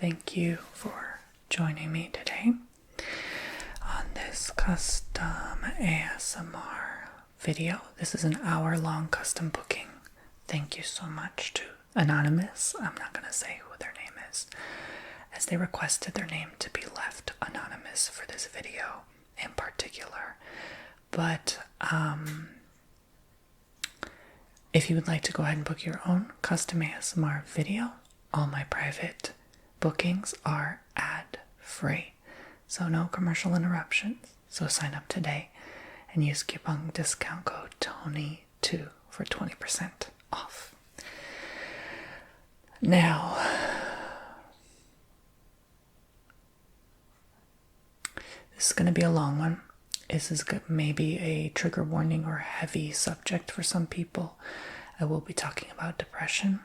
Thank you for joining me today on this custom ASMR video. This is an hour-long custom booking. Thank you so much to Anonymous. I'm not going to say who their name is, as they requested their name to be left anonymous for this video in particular. But if you would like to go ahead and book your own custom ASMR video, all my private bookings are ad-free, so no commercial interruptions. So sign up today and use coupon discount code TONY2 for 20% off. Now, this is going to be a long one. This is maybe a trigger warning or heavy subject for some people. I will be talking about depression.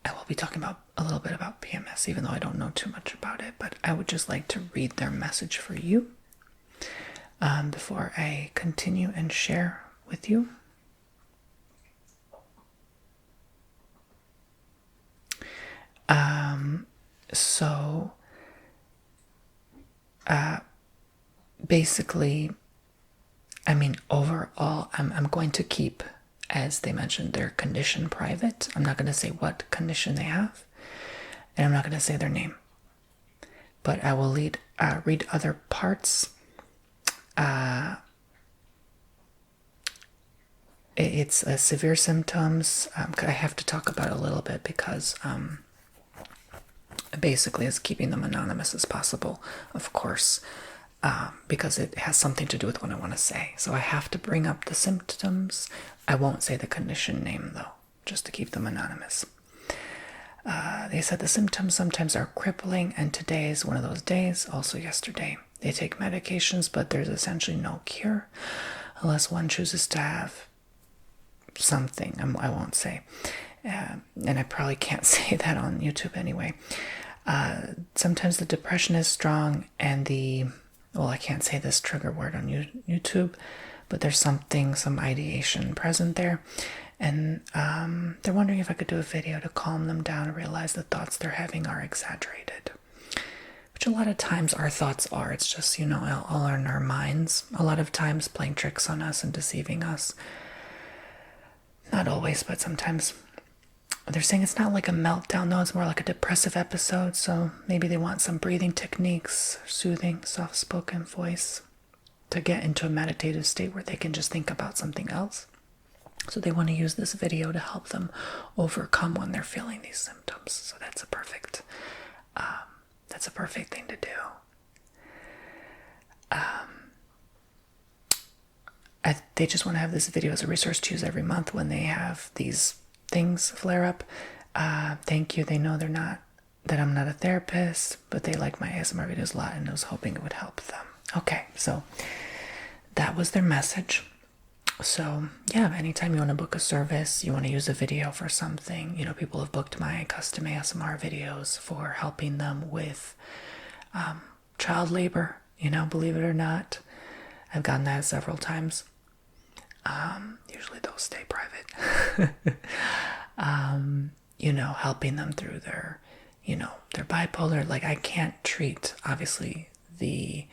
I will be talking about a little bit about PMS, even though I don't know too much about it, but I would just like to read their message for you before I continue and share with you. Basically, I mean, overall, I'm going to keep, as they mentioned, their condition private. I'm not going to say what condition they have, and I'm not going to say their name. But I will read other parts. It's severe symptoms. I have to talk about it a little bit because basically it's keeping them anonymous as possible, of course. Because it has something to do with what I want to say. So I have to bring up the symptoms. I won't say the condition name, though, just to keep them anonymous. They said the symptoms sometimes are crippling, and today is one of those days, also yesterday. They take medications, but there's essentially no cure unless one chooses to have something. I won't say. And I probably can't say that on YouTube anyway. Sometimes the depression is strong, and well, I can't say this trigger word on YouTube, but there's some ideation present there. And they're wondering if I could do a video to calm them down and realize the thoughts they're having are exaggerated. Which a lot of times our thoughts are. It's just, all in our minds. A lot of times playing tricks on us and deceiving us. Not always, but sometimes. They're saying it's not like a meltdown, though. It's more like a depressive episode. So maybe they want some breathing techniques, soothing, soft-spoken voice to get into a meditative state where they can just think about something else. So they want to use this video to help them overcome when they're feeling these symptoms. So that's a perfect thing to do. They just want to have this video as a resource to use every month when they have these things flare up. Thank you. They know that I'm not a therapist, but they like my ASMR videos a lot, and I was hoping it would help them. Okay, so that was their message. So yeah, anytime you want to book a service, you want to use a video for something, people have booked my custom ASMR videos for helping them with child labor, believe it or not. I've gotten that several times. Usually those stay private. Helping them through their bipolar. Like, I can't treat, obviously, the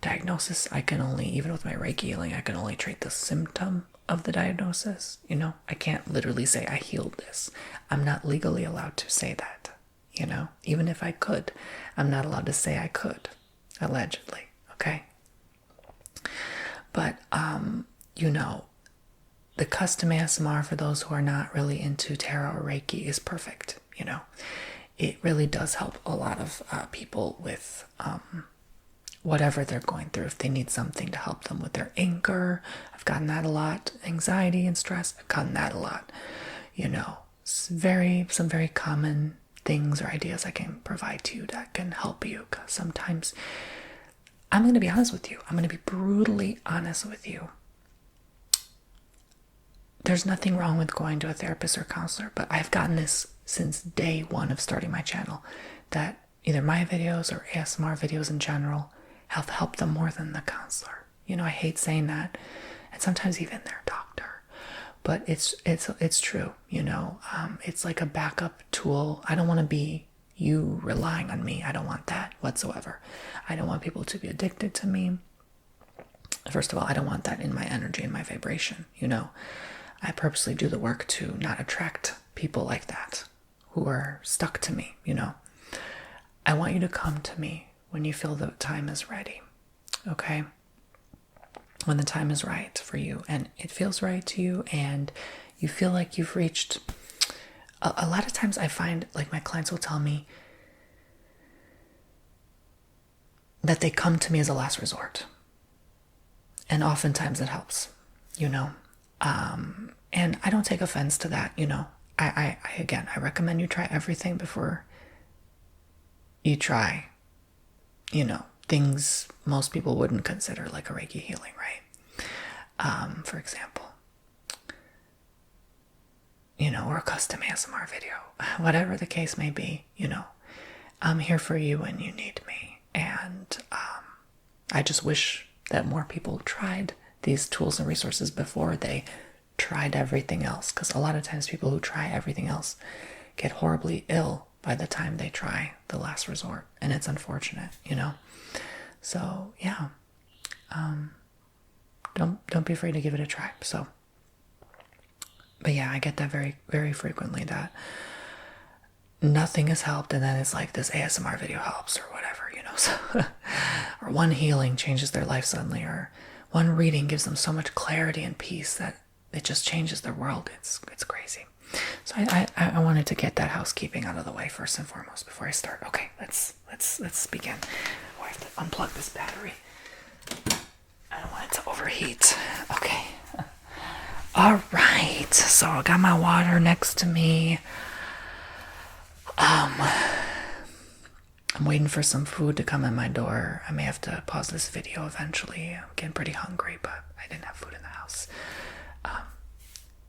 diagnosis. I can only, even with my Reiki healing, I can only treat the symptom of the diagnosis. I can't literally say I healed this. I'm not legally allowed to say that, even if I could. I'm not allowed to say I could, allegedly, okay? But, the custom ASMR for those who are not really into tarot or Reiki is perfect, It really does help a lot of people with whatever they're going through. If they need something to help them with their anger, I've gotten that a lot. Anxiety and stress, I've gotten that a lot. Some very common things or ideas I can provide to you that can help you. Because sometimes, I'm going to be honest with you. I'm going to be brutally honest with you. There's nothing wrong with going to a therapist or counselor, but I've gotten this since day one of starting my channel, that either my videos or ASMR videos in general have helped them more than the counselor. I hate saying that, and sometimes even their doctor. But it's true, you know. It's like a backup tool. I don't want to be you relying on me. I don't want that whatsoever. I don't want people to be addicted to me. First of all, I don't want that in my energy and my vibration, you know. I purposely do the work to not attract people like that who are stuck to me, you know. I want you to come to me when you feel the time is ready, okay? When the time is right for you and it feels right to you and you feel like you've reached... A lot of times I find, like, my clients will tell me that they come to me as a last resort. And oftentimes it helps, you know. And I don't take offense to that, you know. I recommend you try everything before you try, you know, things most people wouldn't consider, like a Reiki healing, right? For example, you know, or a custom ASMR video, whatever the case may be, you know, I'm here for you when you need me. And I just wish that more people tried these tools and resources before they tried everything else, because a lot of times people who try everything else get horribly ill by the time they try the last resort, and it's unfortunate, you know. So yeah, don't be afraid to give it a try. So, but yeah, I get that very, very frequently, that nothing has helped, and then it's like this ASMR video helps or whatever, you know. So, or one healing changes their life suddenly, or one reading gives them so much clarity and peace that it just changes their world. It's crazy. So I wanted to get that housekeeping out of the way first and foremost before I start. Okay, let's begin. Oh, I have to unplug this battery. I don't want it to overheat. Okay. All right. So I got my water next to me. I'm waiting for some food to come in my door. I may have to pause this video eventually. I'm getting pretty hungry, but I didn't have food in the house.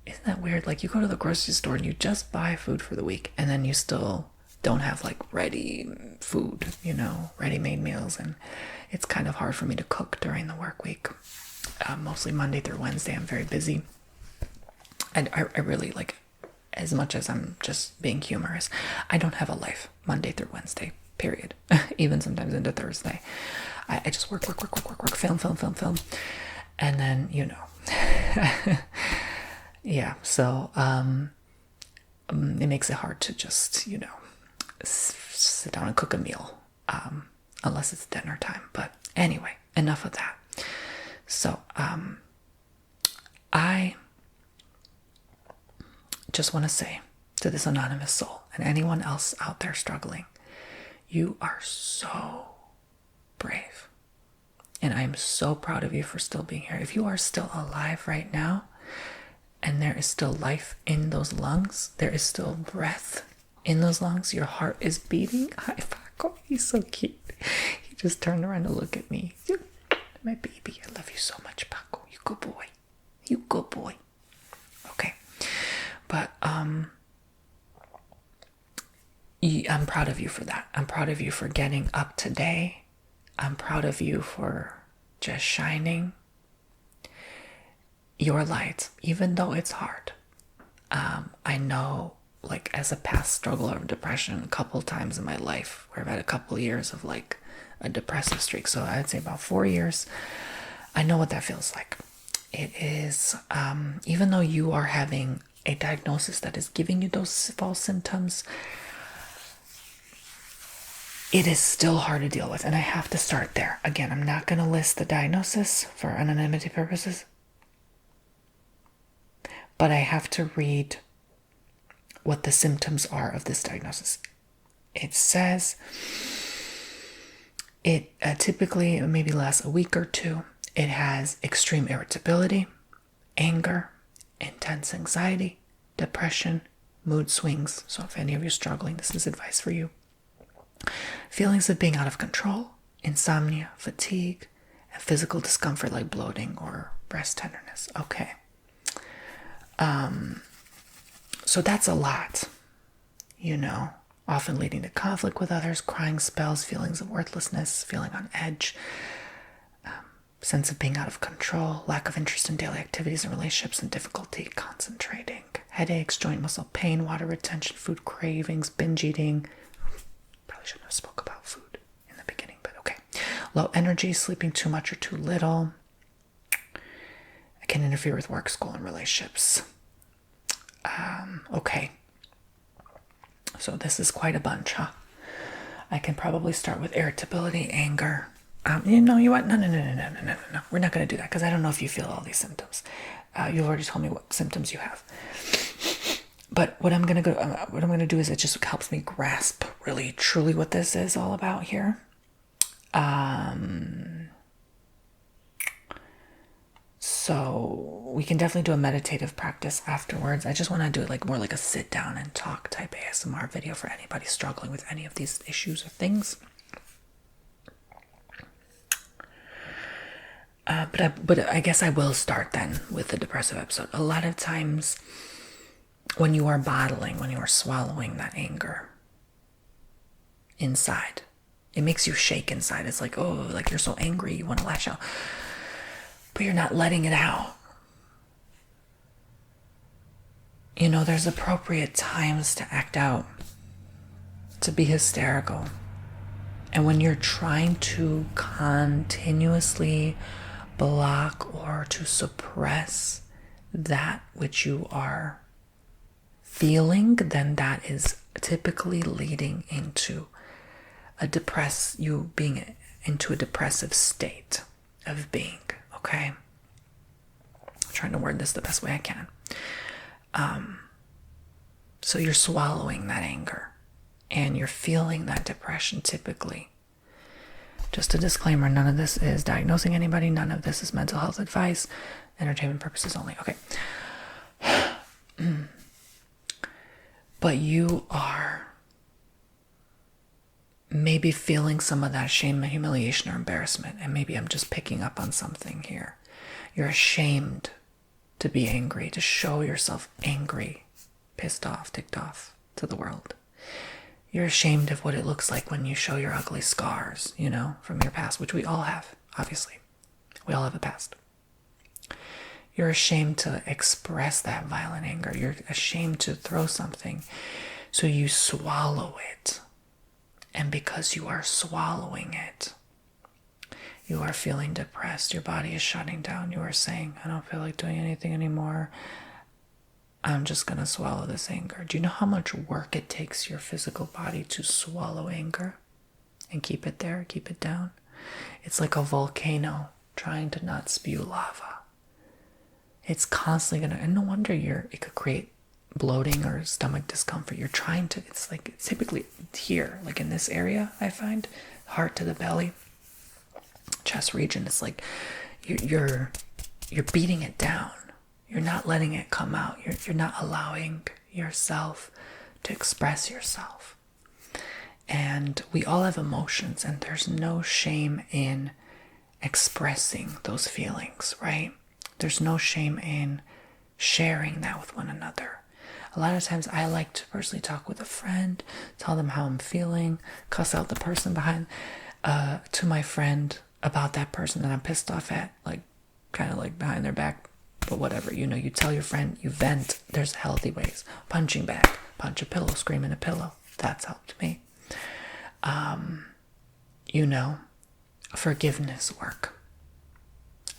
Isn't that weird? Like, you go to the grocery store and you just buy food for the week, and then you still don't have like ready food, you know, ready-made meals, and it's kind of hard for me to cook during the work week. Mostly Monday through Wednesday, I'm very busy. And I really, like, as much as I'm just being humorous, I don't have a life Monday through Wednesday, period. Even sometimes into Thursday. I just work, film. And then, you know. Yeah, so it makes it hard to just, you know, sit down and cook a meal, unless it's dinner time. But anyway, enough of that. So I just want to say to this anonymous soul and anyone else out there struggling, you are so brave. And I am so proud of you for still being here. If you are still alive right now, and there is still life in those lungs, there is still breath in those lungs, your heart is beating. Hi, Paco, he's so cute. He just turned around to look at me. My baby, I love you so much, Paco. You good boy. You good boy. Okay. But I'm proud of you for that. I'm proud of you for getting up today. I'm proud of you for just shining your light, even though it's hard. I know, like, as a past struggler of depression, a couple times in my life where I've had a couple years of like a depressive streak, so I'd say about 4 years, I know what that feels like. It is, even though you are having a diagnosis that is giving you those false symptoms, it is still hard to deal with. And I have to start there. Again, I'm not going to list the diagnosis for anonymity purposes, but I have to read what the symptoms are of this diagnosis. It says it typically maybe lasts a week or two. It has extreme irritability, anger, intense anxiety, depression, mood swings. So if any of you are struggling, this is advice for you. Feelings of being out of control, insomnia, fatigue, and physical discomfort like bloating or breast tenderness. Okay. So that's a lot, you know, often leading to conflict with others, crying spells, feelings of worthlessness, feeling on edge, sense of being out of control, lack of interest in daily activities and relationships, and difficulty concentrating. Headaches, joint muscle pain, water retention, food cravings, binge eating. Probably shouldn't have spoke about food in the beginning, but okay. Low energy, sleeping too much or too little. It can interfere with work, school, and relationships. Okay. So this is quite a bunch, huh? I can probably start with irritability, anger. You know what? No. We're not going to do that because I don't know if you feel all these symptoms. You've already told me what symptoms you have. But what I'm going to do is it just helps me grasp really truly what this is all about here. So we can definitely do a meditative practice afterwards. I just want to do it like more like a sit down and talk type ASMR video for anybody struggling with any of these issues or things. But I guess I will start then with the depressive episode. A lot of times when you are bottling, when you are swallowing that anger inside, it makes you shake inside. It's like, oh, like you're so angry, you want to lash out, but you're not letting it out. You know, there's appropriate times to act out, to be hysterical. And when you're trying to continuously block or to suppress that which you are feeling, then that is typically leading into you being into a depressive state of being. Okay? I'm trying to word this the best way I can. So you're swallowing that anger and you're feeling that depression typically. Just a disclaimer, none of this is diagnosing anybody. None of this is mental health advice. Entertainment purposes only. Okay. But you are maybe feeling some of that shame, humiliation, or embarrassment. And maybe I'm just picking up on something here. You're ashamed to be angry, to show yourself angry, pissed off, ticked off to the world. You're ashamed of what it looks like when you show your ugly scars, you know, from your past, which we all have, obviously. We all have a past. You're ashamed to express that violent anger. You're ashamed to throw something. So you swallow it. And because you are swallowing it, you are feeling depressed. Your body is shutting down. You are saying, I don't feel like doing anything anymore. I'm just going to swallow this anger. Do you know how much work it takes your physical body to swallow anger and keep it there, keep it down? It's like a volcano trying to not spew lava. It's constantly going to, and no wonder it could create bloating or stomach discomfort. You're trying to, it's typically here, like in this area, I find, heart to the belly, chest region. It's like you're beating it down. You're not letting it come out. You're not allowing yourself to express yourself. And we all have emotions, and there's no shame in expressing those feelings, right? There's no shame in sharing that with one another. A lot of times I like to personally talk with a friend, tell them how I'm feeling, cuss out the person behind to my friend about that person that I'm pissed off at, like kind of like behind their back. But whatever, you know, you tell your friend, you vent. There's healthy ways. Punching back, punch a pillow, scream in a pillow. That's helped me. You know, forgiveness work,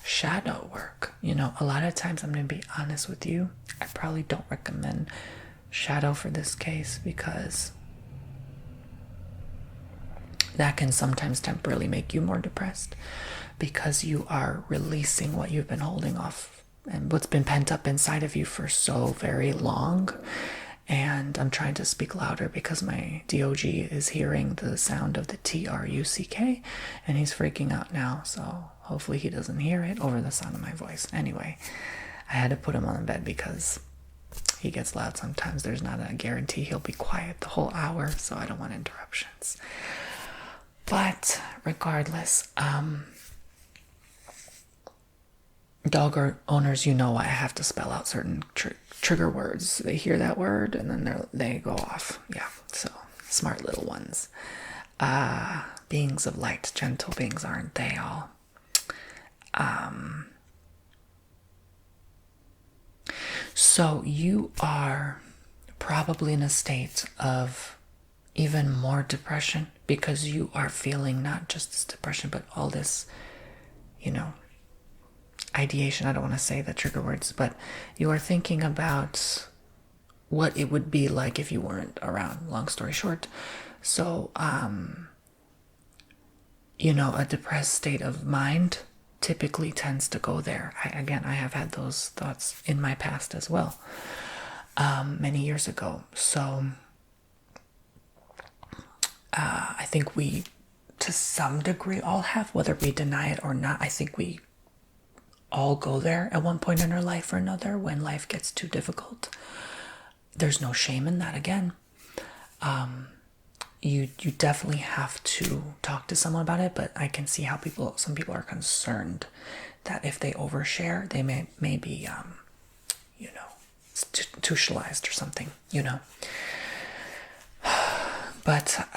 shadow work. You know, a lot of times I'm going to be honest with you. I probably don't recommend shadow for this case because that can sometimes temporarily make you more depressed because you are releasing what you've been holding off and what's been pent up inside of you for so very long. And I'm trying to speak louder because my DOG is hearing the sound of the TRUCK and he's freaking out now. So hopefully he doesn't hear it over the sound of my voice. Anyway, I had to put him on the bed because he gets loud sometimes. There's not a guarantee he'll be quiet the whole hour, so I don't want interruptions. But regardless, dog owners, you know why I have to spell out certain trigger words. They hear that word and then they go off. Yeah, so smart little ones. Beings of light, gentle beings, aren't they all? So you are probably in a state of even more depression because you are feeling not just this depression, but all this, ideation. I don't want to say the trigger words, but you are thinking about what it would be like if you weren't around, long story short. So, a depressed state of mind typically tends to go there. I have had those thoughts in my past as well, many years ago. So, I think we, to some degree, all have, whether we deny it or not. I think we all go there at one point in our life or another when life gets too difficult. There's no shame in that. Again, you definitely have to talk to someone about it, but I can see how some people are concerned that if they overshare, they may be, institutionalized or something, But,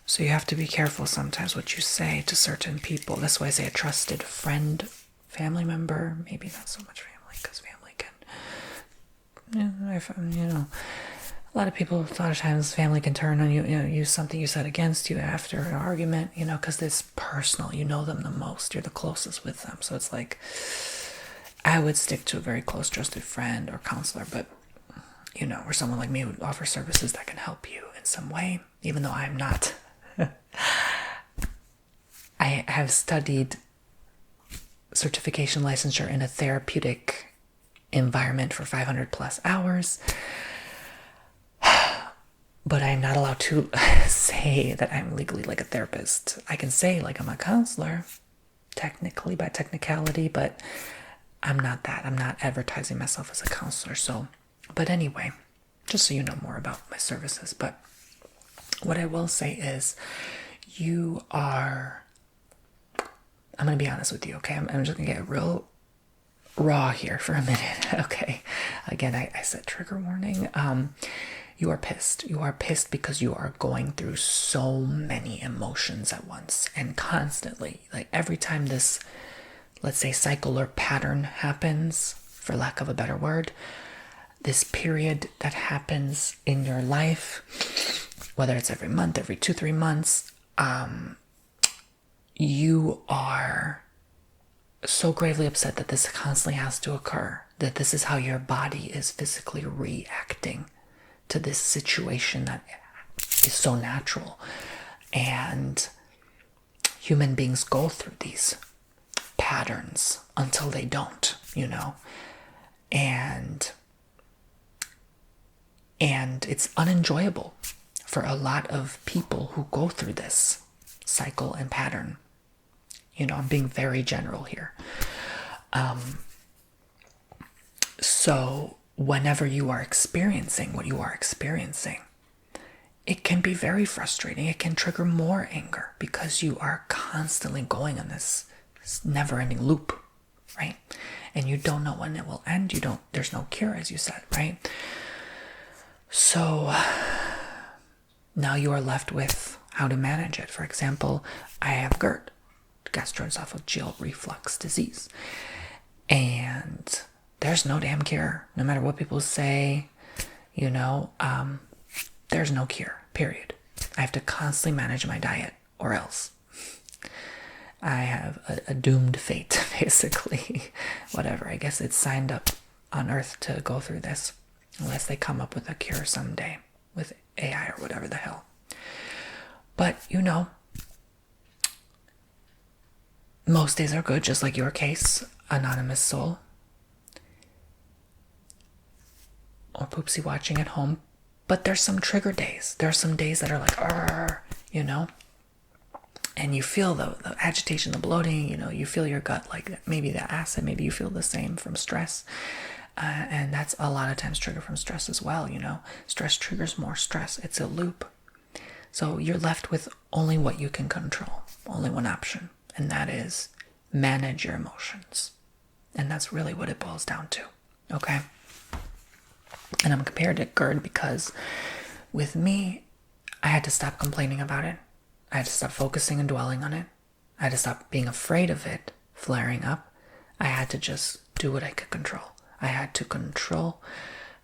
so you have to be careful sometimes what you say to certain people. That's why I say a trusted friend, family member, maybe not so much family, because family can, a lot of people, a lot of times family can turn on you, use something you said against you after an argument, because it's personal. You know them the most. You're the closest with them. So it's like, I would stick to a very close, trusted friend or counselor, but, or someone like me who offers services that can help you in some way, even though I'm not. I have studied certification licensure in a therapeutic environment for 500 plus hours. But I'm not allowed to say that I'm legally like a therapist. I can say like I'm a counselor, technically, by technicality, but I'm not that. I'm not advertising myself as a counselor. So, but anyway, just so you know more about my services. But what I will say is I'm going to be honest with you, okay? I'm just going to get real raw here for a minute, okay? Again, I said trigger warning. You are pissed. You are pissed because you are going through so many emotions at once and constantly. Like every time this, let's say, cycle or pattern happens, for lack of a better word, this period that happens in your life, whether it's every month, every 2-3 months, you are so gravely upset that this constantly has to occur, that this is how your body is physically reacting to this situation that is so natural. And human beings go through these patterns until they don't, and it's unenjoyable for a lot of people who go through this cycle and pattern. I'm being very general here. So whenever you are experiencing what you are experiencing, it can be very frustrating. It can trigger more anger because you are constantly going on this never-ending loop, right? And you don't know when it will end. There's no cure, as you said, right? So now you are left with how to manage it. For example, I have GERD, gastroesophageal reflux disease, and there's no damn cure. No matter what people say, there's no cure, period. I have to constantly manage my diet or else I have a doomed fate, basically. Whatever, I guess it's signed up on Earth to go through this, unless they come up with a cure someday with AI or whatever the hell. But, most days are good, just like your case, anonymous soul. Or poopsie watching at home. But there's some trigger days. There are some days that are like, and you feel the agitation, the bloating, you feel your gut, like maybe the acid, maybe you feel the same from stress. And that's a lot of times triggered from stress as well, Stress triggers more stress. It's a loop. So you're left with only what you can control, only one option, and that is manage your emotions. And that's really what it boils down to, okay? And I'm compared to GERD because with me, I had to stop complaining about it. I had to stop focusing and dwelling on it. I had to stop being afraid of it flaring up, I had to just do what I could control. I had to control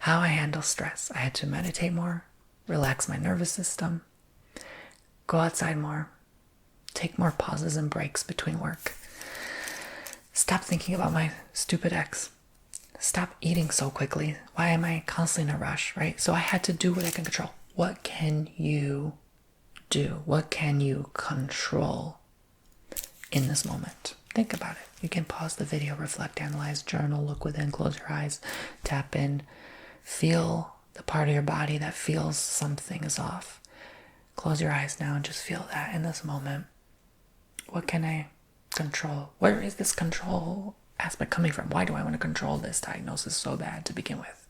how I handle stress. I had to meditate more, relax my nervous system, go outside more, take more pauses and breaks between work, stop thinking about my stupid ex, stop eating so quickly. Why am I constantly in a rush, right? So I had to do what I can control. What can you do? What can you control in this moment? Think about it. You can pause the video, reflect, analyze, journal, look within, close your eyes, tap in, feel the part of your body that feels something is off. Close your eyes now and just feel that in this moment. What can I control? Where is this control aspect coming from? Why do I want to control this diagnosis so bad to begin with?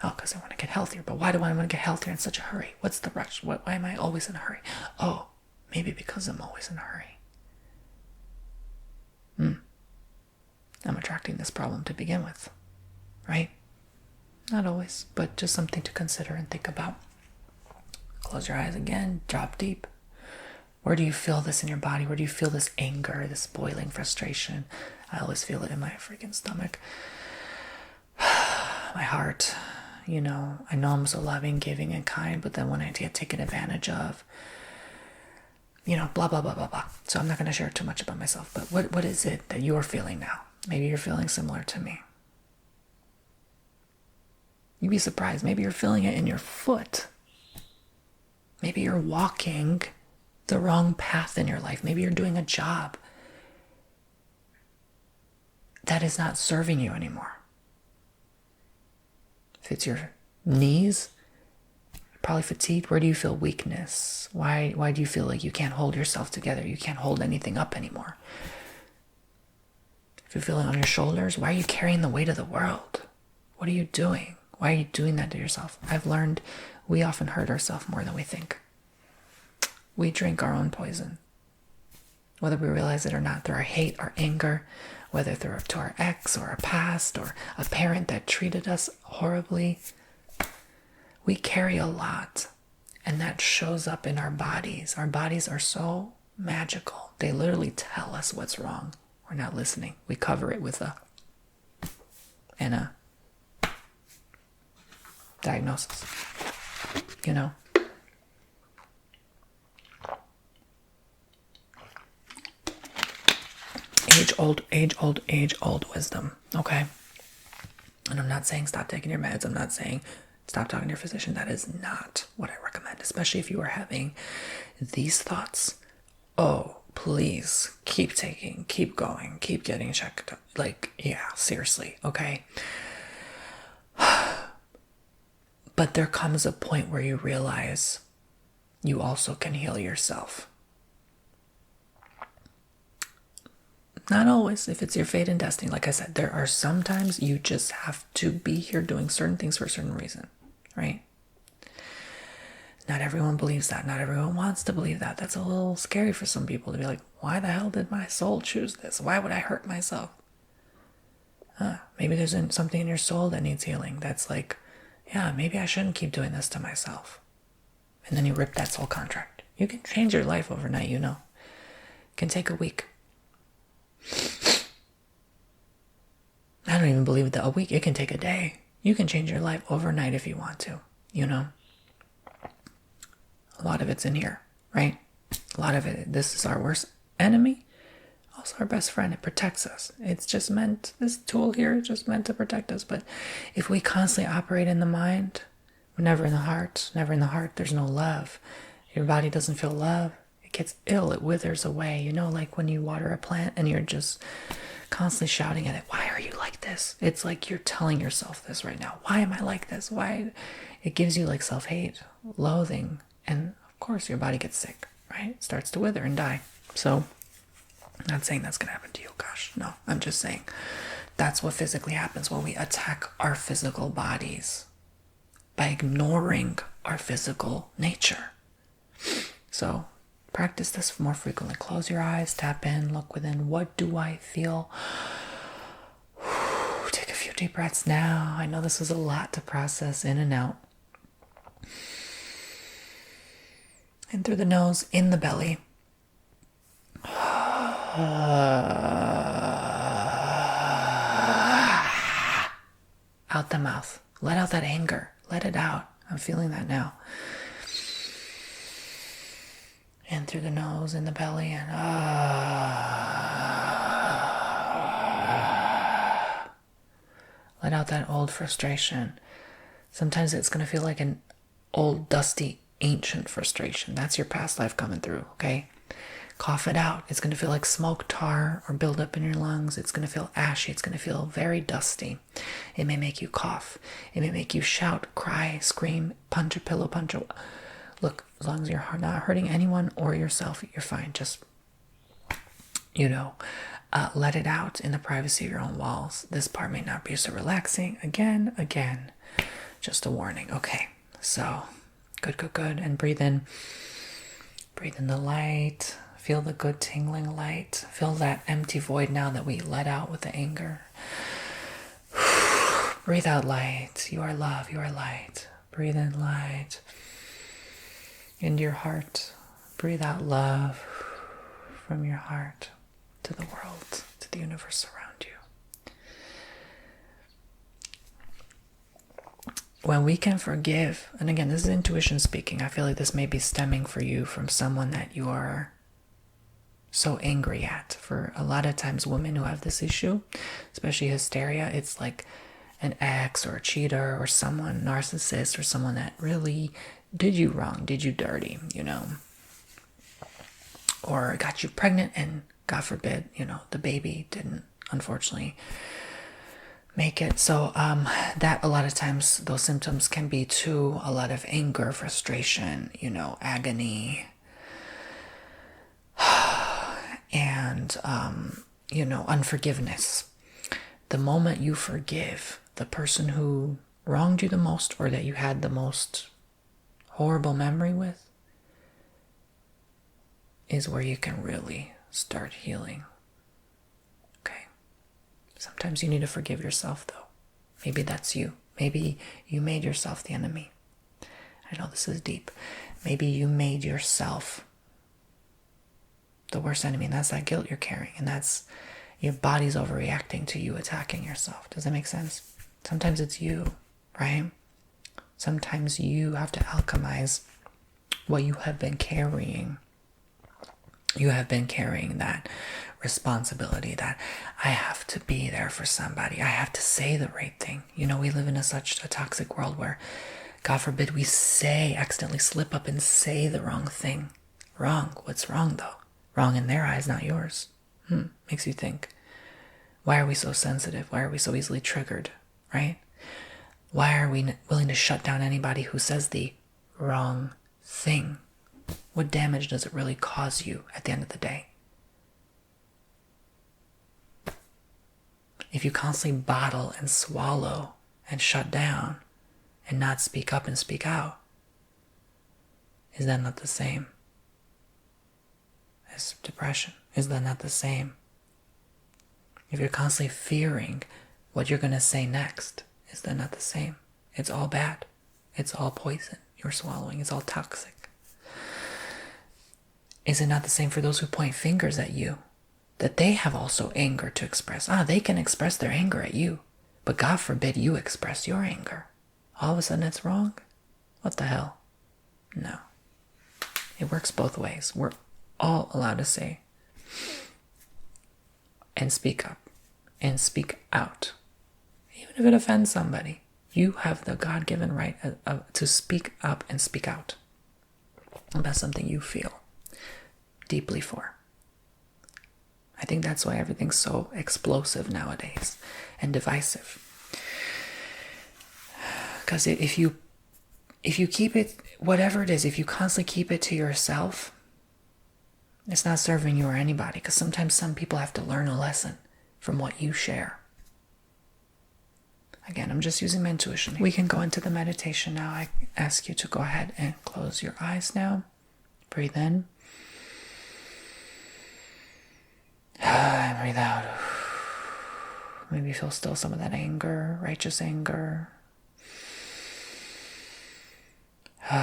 Oh, because I want to get healthier. But why do I want to get healthier in such a hurry? What's the rush? Why am I always in a hurry? Oh, maybe because I'm always in a hurry. I'm attracting this problem to begin with, right? Not always, but just something to consider and think about. Close your eyes again, drop deep. Where do you feel this in your body? Where do you feel this anger, this boiling frustration? I always feel it in my freaking stomach. My heart, I know I'm so loving, giving, and kind, but then when I get taken advantage of, blah, blah, blah, blah, blah. So I'm not going to share too much about myself, but what is it that you're feeling now? Maybe you're feeling similar to me. You'd be surprised. Maybe you're feeling it in your foot. Maybe you're walking the wrong path in your life. Maybe you're doing a job that is not serving you anymore. If it's your knees, probably fatigued. Where do you feel weakness? Why do you feel like you can't hold yourself together? You can't hold anything up anymore. If you're feeling on your shoulders, why are you carrying the weight of the world? What are you doing? Why are you doing that to yourself? I've learned we often hurt ourselves more than we think. We drink our own poison. Whether we realize it or not, through our hate, our anger, whether through to our ex or our past or a parent that treated us horribly. We carry a lot, and that shows up in our bodies. Our bodies are so magical. They literally tell us what's wrong. We're not listening. We cover it with a diagnosis. Age old wisdom, okay? And I'm not saying stop taking your meds. I'm not saying stop talking to your physician. That is not what I recommend, especially if you are having these thoughts. Oh, please keep taking, keep going, keep getting checked. Seriously, okay? But there comes a point where you realize you also can heal yourself. Not always, if it's your fate and destiny. Like I said, there are sometimes you just have to be here doing certain things for a certain reason, right? Not everyone believes that. Not everyone wants to believe that. That's a little scary for some people to be like, why the hell did my soul choose this? Why would I hurt myself? Maybe there's something in your soul that needs healing. That's like, yeah, maybe I shouldn't keep doing this to myself. And then you rip that soul contract. You can change your life overnight, It can take a week. I don't even believe that a week. It can take a day. You can change your life overnight if you want to, A lot of it's in here, right? A lot of it, this is our worst enemy, also our best friend. It protects us. This tool here is just meant to protect us. But if we constantly operate in the mind, we're never in the heart. Never in the heart, there's no love. Your body doesn't feel love. It gets ill. It withers away. Like when you water a plant and you're just constantly shouting at it, why are you like this? It's like you're telling yourself this right now. Why am I like this? Why? It gives you like self-hate, loathing, and of course your body gets sick, right? It starts to wither and die. So I'm not saying that's going to happen to you. Gosh, no. I'm just saying that's what physically happens when we attack our physical bodies by ignoring our physical nature. So practice this more frequently. Close your eyes, tap in, look within. What do I feel? Take a few deep breaths now. I know this was a lot to process in and out. In through the nose, in the belly. out the mouth. Let out that anger. Let it out. I'm feeling that now. In through the nose, in the belly, and let out that old frustration. Sometimes it's going to feel like an old, dusty, ancient frustration. That's your past life coming through, okay? Cough it out. It's going to feel like smoke, tar, or build up in your lungs. It's going to feel ashy. It's going to feel very dusty. It may make you cough. It may make you shout, cry, scream, punch a pillow, Look, as long as you're not hurting anyone or yourself, you're fine. Just, let it out in the privacy of your own walls. This part may not be so relaxing. Again, just a warning. Okay, so good. And breathe in. Breathe in the light. Feel the good tingling light. Feel that empty void now that we let out with the anger. Breathe out light. You are love. You are light. Breathe in light. Into your heart. Breathe out love from your heart to the world, to the universe around you. When we can forgive, and again, this is intuition speaking. I feel like this may be stemming for you from someone that you are so angry at. For a lot of times, women who have this issue, especially hysteria, it's like an ex or a cheater or someone, narcissist, or someone that really did you wrong, did you dirty, or got you pregnant and God forbid, the baby didn't unfortunately make it. So that a lot of times those symptoms can be too a lot of anger, frustration, agony, and unforgiveness. The moment you forgive the person who wronged you the most or that you had the most horrible memory with is where you can really start healing. Okay. Sometimes you need to forgive yourself though. Maybe that's you. Maybe you made yourself the enemy. I know this is deep. Maybe you made yourself the worst enemy, and that's that guilt you're carrying, and that's your body's overreacting to you attacking yourself. Does that make sense? Sometimes it's you, right? Sometimes you have to alchemize what you have been carrying. You have been carrying that responsibility that I have to be there for somebody. I have to say the right thing. We live in such a toxic world where, God forbid, we accidentally slip up and say the wrong thing. Wrong. What's wrong though? Wrong in their eyes, not yours. Makes you think. Why are we so sensitive? Why are we so easily triggered, right? Why are we willing to shut down anybody who says the wrong thing? What damage does it really cause you at the end of the day? If you constantly bottle and swallow and shut down and not speak up and speak out, is that not the same as depression? Is that not the same? If you're constantly fearing what you're going to say next, is that not the same? It's all bad. It's all poison you're swallowing. It's all toxic. Is it not the same for those who point fingers at you? That they have also anger to express. They can express their anger at you. But God forbid you express your anger. All of a sudden it's wrong? What the hell? No. It works both ways. We're all allowed to say and speak up and speak out. Even if it offends somebody, you have the God-given right to speak up and speak out about something you feel deeply for. I think that's why everything's so explosive nowadays and divisive. Because if you keep it, whatever it is, if you constantly keep it to yourself, it's not serving you or anybody. Because sometimes some people have to learn a lesson from what you share. Again, I'm just using my intuition. We can go into the meditation now. I ask you to go ahead and close your eyes now. Breathe in. And breathe out. Maybe feel still some of that anger, righteous anger. You're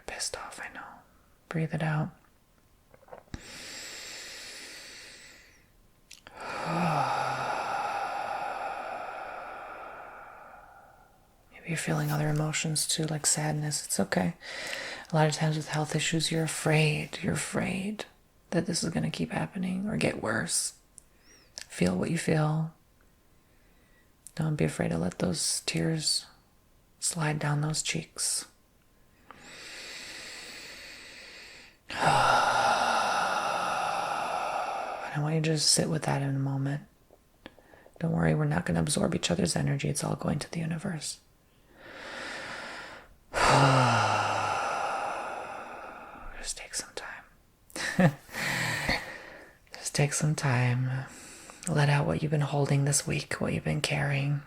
pissed off, I know. Breathe it out. you're feeling other emotions too, like sadness. It's okay. A lot of times with health issues, you're afraid. You're afraid that this is going to keep happening or get worse. Feel what you feel. Don't be afraid to let those tears slide down those cheeks. I want you to just sit with that in a moment. Don't worry, we're not going to absorb each other's energy. It's all going to the universe. Just take some time. Just take some time. Let out what you've been holding this week, what you've been carrying.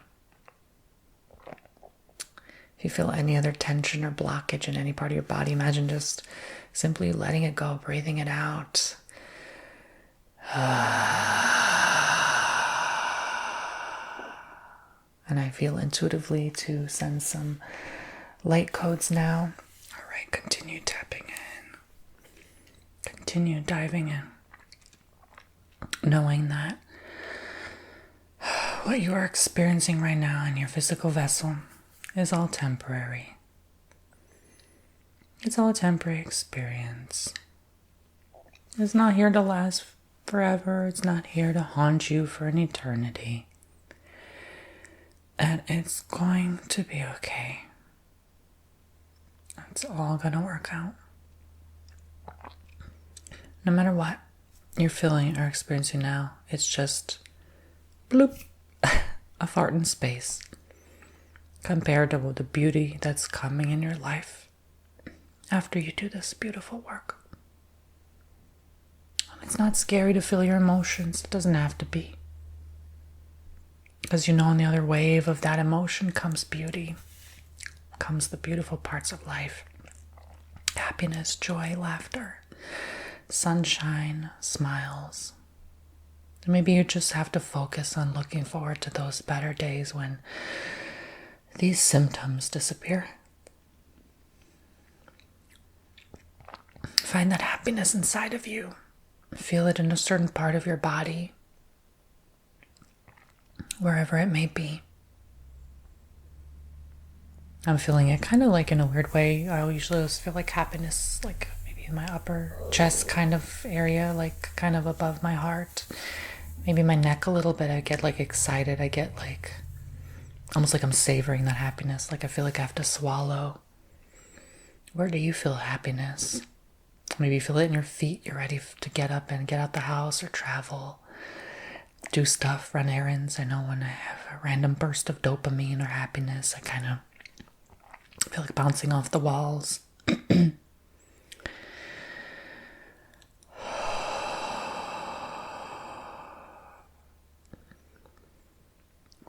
If you feel any other tension or blockage in any part of your body, imagine just simply letting it go, breathing it out. And I feel intuitively to send some light codes now. All right, continue tapping in. Continue diving in. Knowing that what you are experiencing right now in your physical vessel is all temporary. It's all a temporary experience. It's not here to last forever. It's not here to haunt you for an eternity. And it's going to be okay. It's all going to work out. No matter what you're feeling or experiencing now, it's just bloop, a fart in space compared to the beauty that's coming in your life after you do this beautiful work. It's not scary to feel your emotions. It doesn't have to be. Because you know, on the other wave of that emotion comes beauty, comes the beautiful parts of life. Happiness, joy, laughter, sunshine, smiles. And maybe you just have to focus on looking forward to those better days when these symptoms disappear. Find that happiness inside of you. Feel it in a certain part of your body, wherever it may be. I'm feeling it kind of like in a weird way. I usually always feel like happiness, like maybe in my upper chest kind of area, like kind of above my heart. Maybe my neck a little bit. I get like excited. I get like, almost like I'm savoring that happiness. Like I feel like I have to swallow. Where do you feel happiness? Maybe you feel it in your feet. You're ready to get up and get out the house or travel. Do stuff, run errands. I know when I have a random burst of dopamine or happiness, I kind of feel like bouncing off the walls.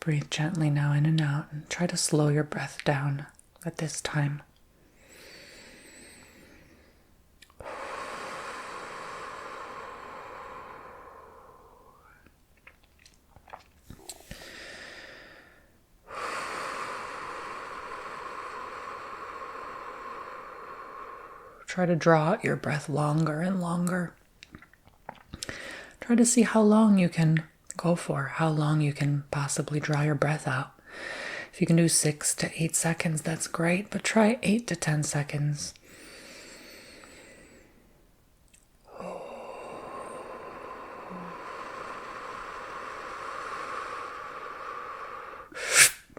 Breathe gently now in and out and try to slow your breath down at this time. Try to draw out your breath longer and longer. Try to see how long you can go for, how long you can possibly draw your breath out. If you can do 6 to 8 seconds, that's great, but try 8 to 10 seconds.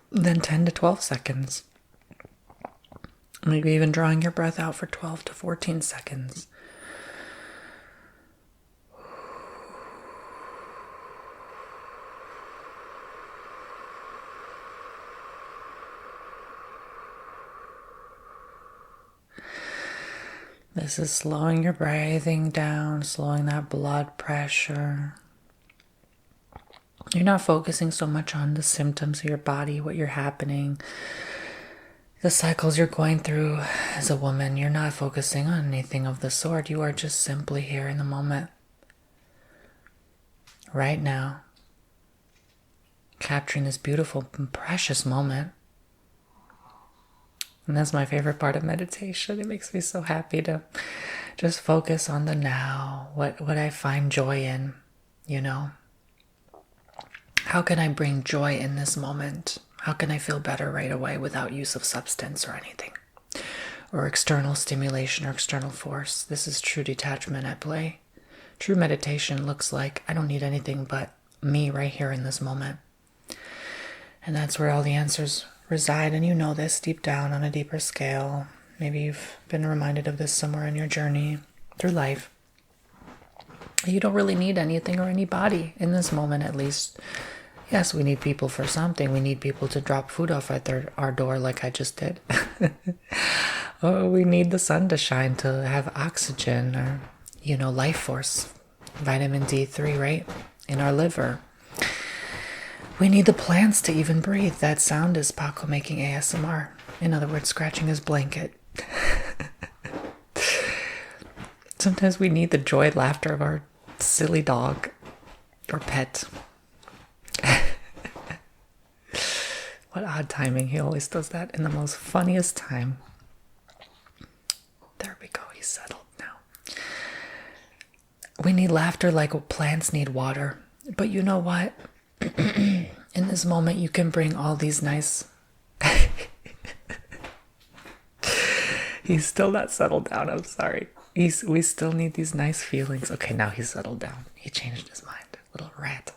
Then 10 to 12 seconds. Maybe even drawing your breath out for 12 to 14 seconds. This is slowing your breathing down, slowing that blood pressure. You're not focusing so much on the symptoms of your body, what you're happening, the cycles you're going through as a woman. You're not focusing on anything of the sort. You are just simply here in the moment. Right now. Capturing this beautiful and precious moment. And that's my favorite part of meditation. It makes me so happy to just focus on the now, what I find joy in, you know. How can I bring joy in this moment? How can I feel better right away without use of substance or anything? Or external stimulation or external force. This is true detachment at play. True meditation looks like I don't need anything but me right here in this moment. And that's where all the answers reside. And you know this deep down on a deeper scale. Maybe you've been reminded of this somewhere in your journey through life. You don't really need anything or anybody in this moment, at least. Yes, we need people for something. We need people to drop food off at our door like I just did. Oh, we need the sun to shine to have oxygen or, life force. Vitamin D3, right? In our liver. We need the plants to even breathe. That sound is Paco making ASMR. In other words, scratching his blanket. Sometimes we need the joy, laughter of our silly dog or pet. What odd timing. He always does that in the most funniest time. There we go. He's settled now. We need laughter like plants need water. But you know what? In this moment, you can bring all these nice... He's still not settled down. I'm sorry. We still need these nice feelings. Okay, now he's settled down. He changed his mind. Little rat.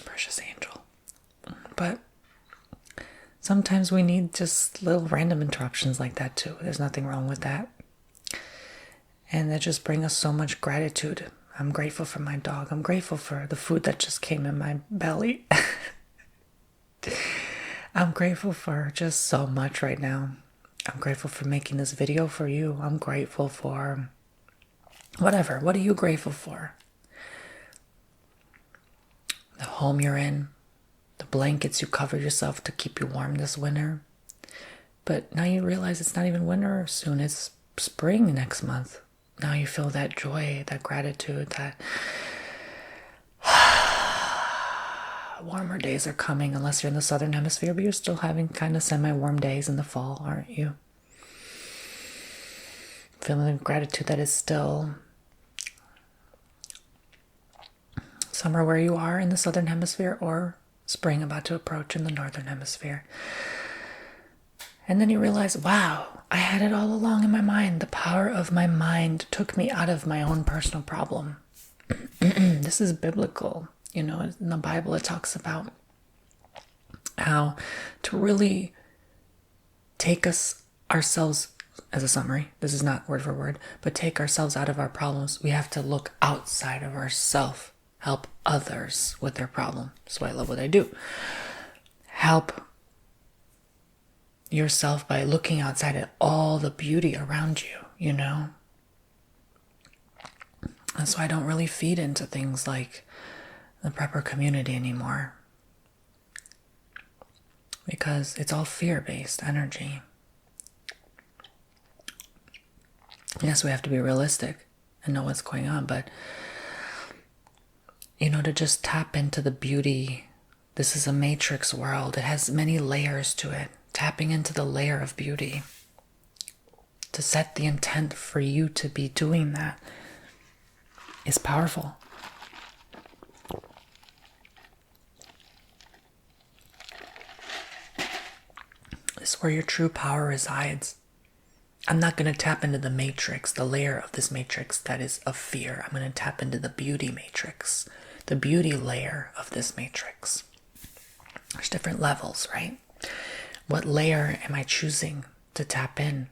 Precious angel. But sometimes we need just little random interruptions like that too. There's nothing wrong with that. And that just bring us so much gratitude. I'm grateful for my dog. I'm grateful for the food that just came in my belly. I'm grateful for just so much right now. I'm grateful for making this video for you. I'm grateful for whatever. What are you grateful for? The home you're in. The blankets you cover yourself to keep you warm this winter. But now you realize it's not even winter soon. It's spring next month. Now you feel that joy, that gratitude, that warmer days are coming, unless you're in the southern hemisphere, but you're still having kind of semi-warm days in the fall, aren't you? Feeling the gratitude that is still summer where you are in the southern hemisphere, or spring about to approach in the northern hemisphere. And then you realize, wow, I had it all along in my mind. The power of my mind took me out of my own personal problem. This is biblical. In the Bible, it talks about how to really take ourselves, as a summary, this is not word for word, but take ourselves out of our problems. We have to look outside of ourselves, help others with their problem. That's why I love what I do. Help yourself by looking outside at all the beauty around you, And so I don't really feed into things like the prepper community anymore, because it's all fear-based energy. Yes, we have to be realistic and know what's going on, but to just tap into the beauty. This is a matrix world. It has many layers to it. Tapping into the layer of beauty, to set the intent for you to be doing that, is powerful. This is where your true power resides. I'm not going to tap into the matrix, the layer of this matrix that is of fear. I'm going to tap into the beauty matrix, the beauty layer of this matrix. There's different levels, right? What layer am I choosing to tap in?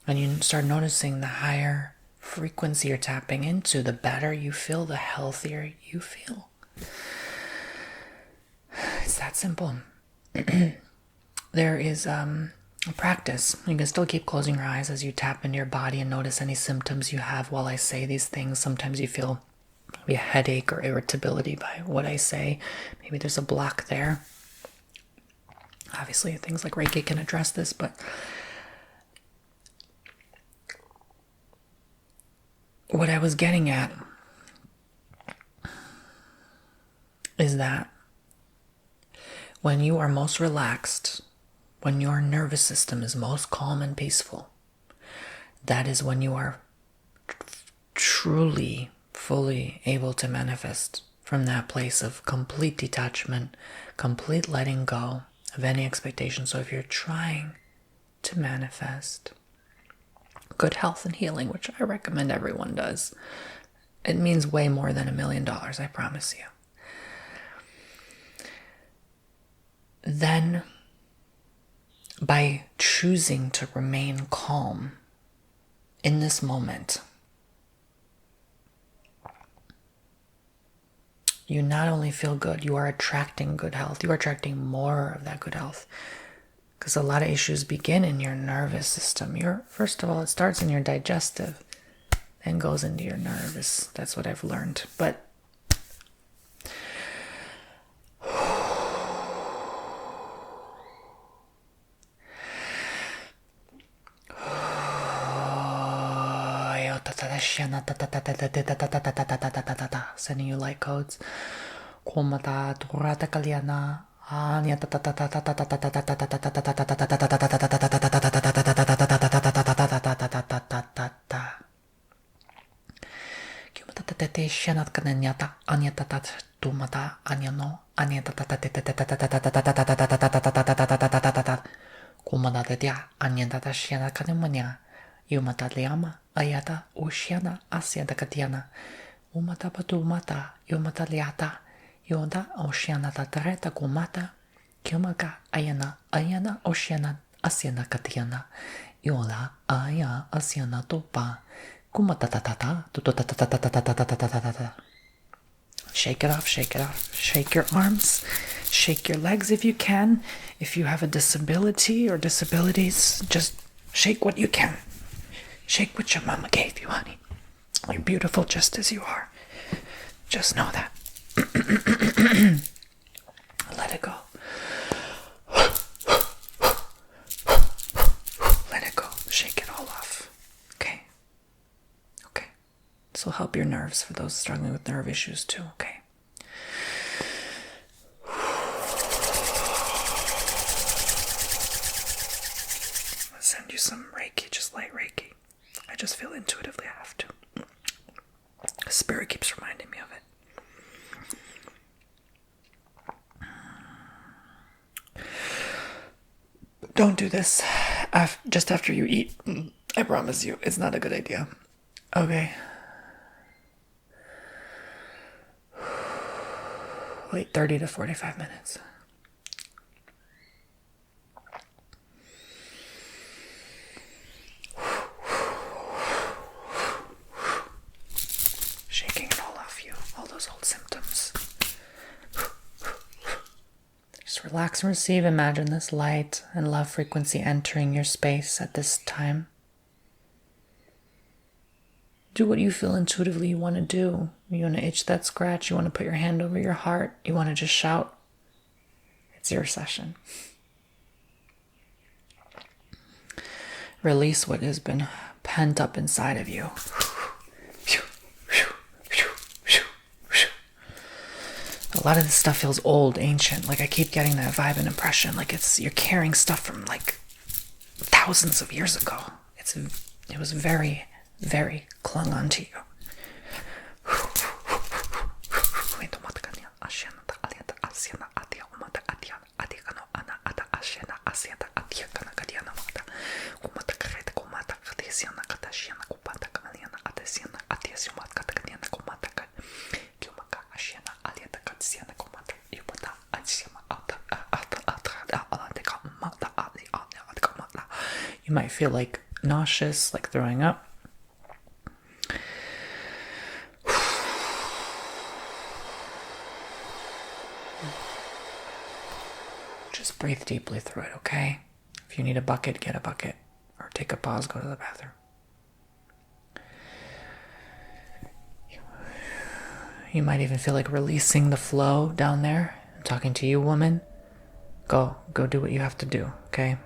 And you start noticing the higher frequency you're tapping into, the better you feel, the healthier you feel. It's that simple. There is a practice. You can still keep closing your eyes as you tap into your body and notice any symptoms you have while I say these things. Sometimes you feel maybe a headache or irritability by what I say. Maybe there's a block there. Obviously, things like Reiki can address this, but what I was getting at is that when you are most relaxed, when your nervous system is most calm and peaceful, that is when you are truly, fully able to manifest from that place of complete detachment, complete letting go of any expectation. So if you're trying to manifest good health and healing, which I recommend everyone does, it means way more than $1 million, I promise you. Then, by choosing to remain calm in this moment, you not only feel good, you are attracting good health. You are attracting more of that good health. Because a lot of issues begin in your nervous system. First of all, it starts in your digestive, then goes into your nervous. That's what I've learned. But sending you light codes. Ayata Oceana Asiata Katiana Umata Patumata Yumata Liata Yoda Oceana Tatareta Kumata Kyumaka Ayana Oceana Asiana Katiana Yola Aya Asiana Topa Kumata Tata Tutata. Shake it off, shake it off. Shake your arms, shake your legs if you can. If you have a disability or disabilities, just shake what you can. Shake what your mama gave you, honey. You're beautiful just as you are. Just know that. Let it go. Let it go. Shake it all off. Okay? Okay. This will help your nerves for those struggling with nerve issues too, okay? I'll send you some Reiki, just light Reiki. I just feel intuitively I have to. Spirit keeps reminding me of it. Don't do this just after you eat. I promise you, it's not a good idea. Okay. Wait 30 to 45 minutes. Shaking it all off you, all those old symptoms. Just relax and receive. Imagine this light and love frequency entering your space at this time. Do what you feel intuitively you want to do. You want to itch that scratch. You want to put your hand over your heart. You want to just shout. It's your session. Release what has been pent up inside of you. A lot of this stuff feels old, ancient. Like I keep getting that vibe and impression. Like you're carrying stuff from like thousands of years ago. It was very, very clung on to you. You might feel like nauseous, like throwing up. Just breathe deeply through it, okay? If you need a bucket, get a bucket. Or take a pause, go to the bathroom. You might even feel like releasing the flow down there. I'm talking to you, woman. Go do what you have to do, okay?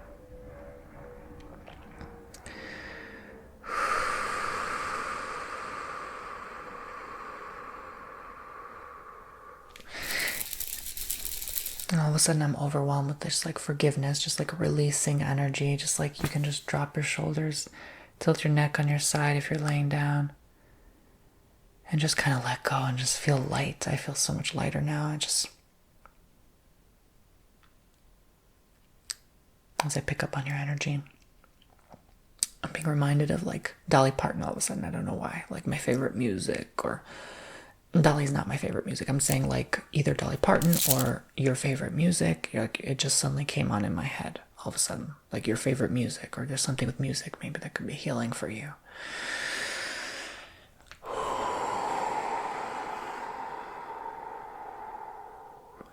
And all of a sudden I'm overwhelmed with this like forgiveness, just like releasing energy, just like you can just drop your shoulders, tilt your neck on your side if you're laying down. and just kind of let go and just feel light. I feel so much lighter now. As I pick up on your energy, I'm being reminded of like Dolly Parton all of a sudden. I don't know why. Like my favorite music, or Dolly's not my favorite music. I'm saying like either Dolly Parton or your favorite music. Like it just suddenly came on in my head all of a sudden. Like your favorite music, or there's something with music maybe that could be healing for you.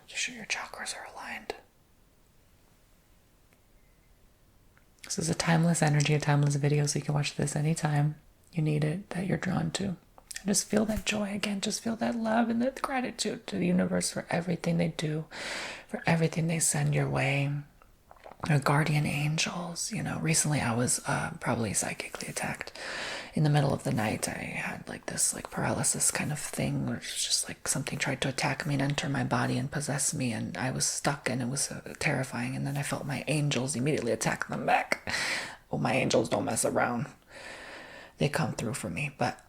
Make sure your chakras are aligned. This is a timeless energy, a timeless video, so you can watch this anytime you need it, that you're drawn to. And just feel that joy again. Just feel that love and that gratitude to the universe for everything they do, for everything they send your way. Our guardian angels. Recently I was probably psychically attacked. In the middle of the night, I had like this like paralysis kind of thing, where it's just like something tried to attack me and enter my body and possess me, and I was stuck, and it was terrifying. And then I felt my angels immediately attack them back. Well, my angels don't mess around. They come through for me. But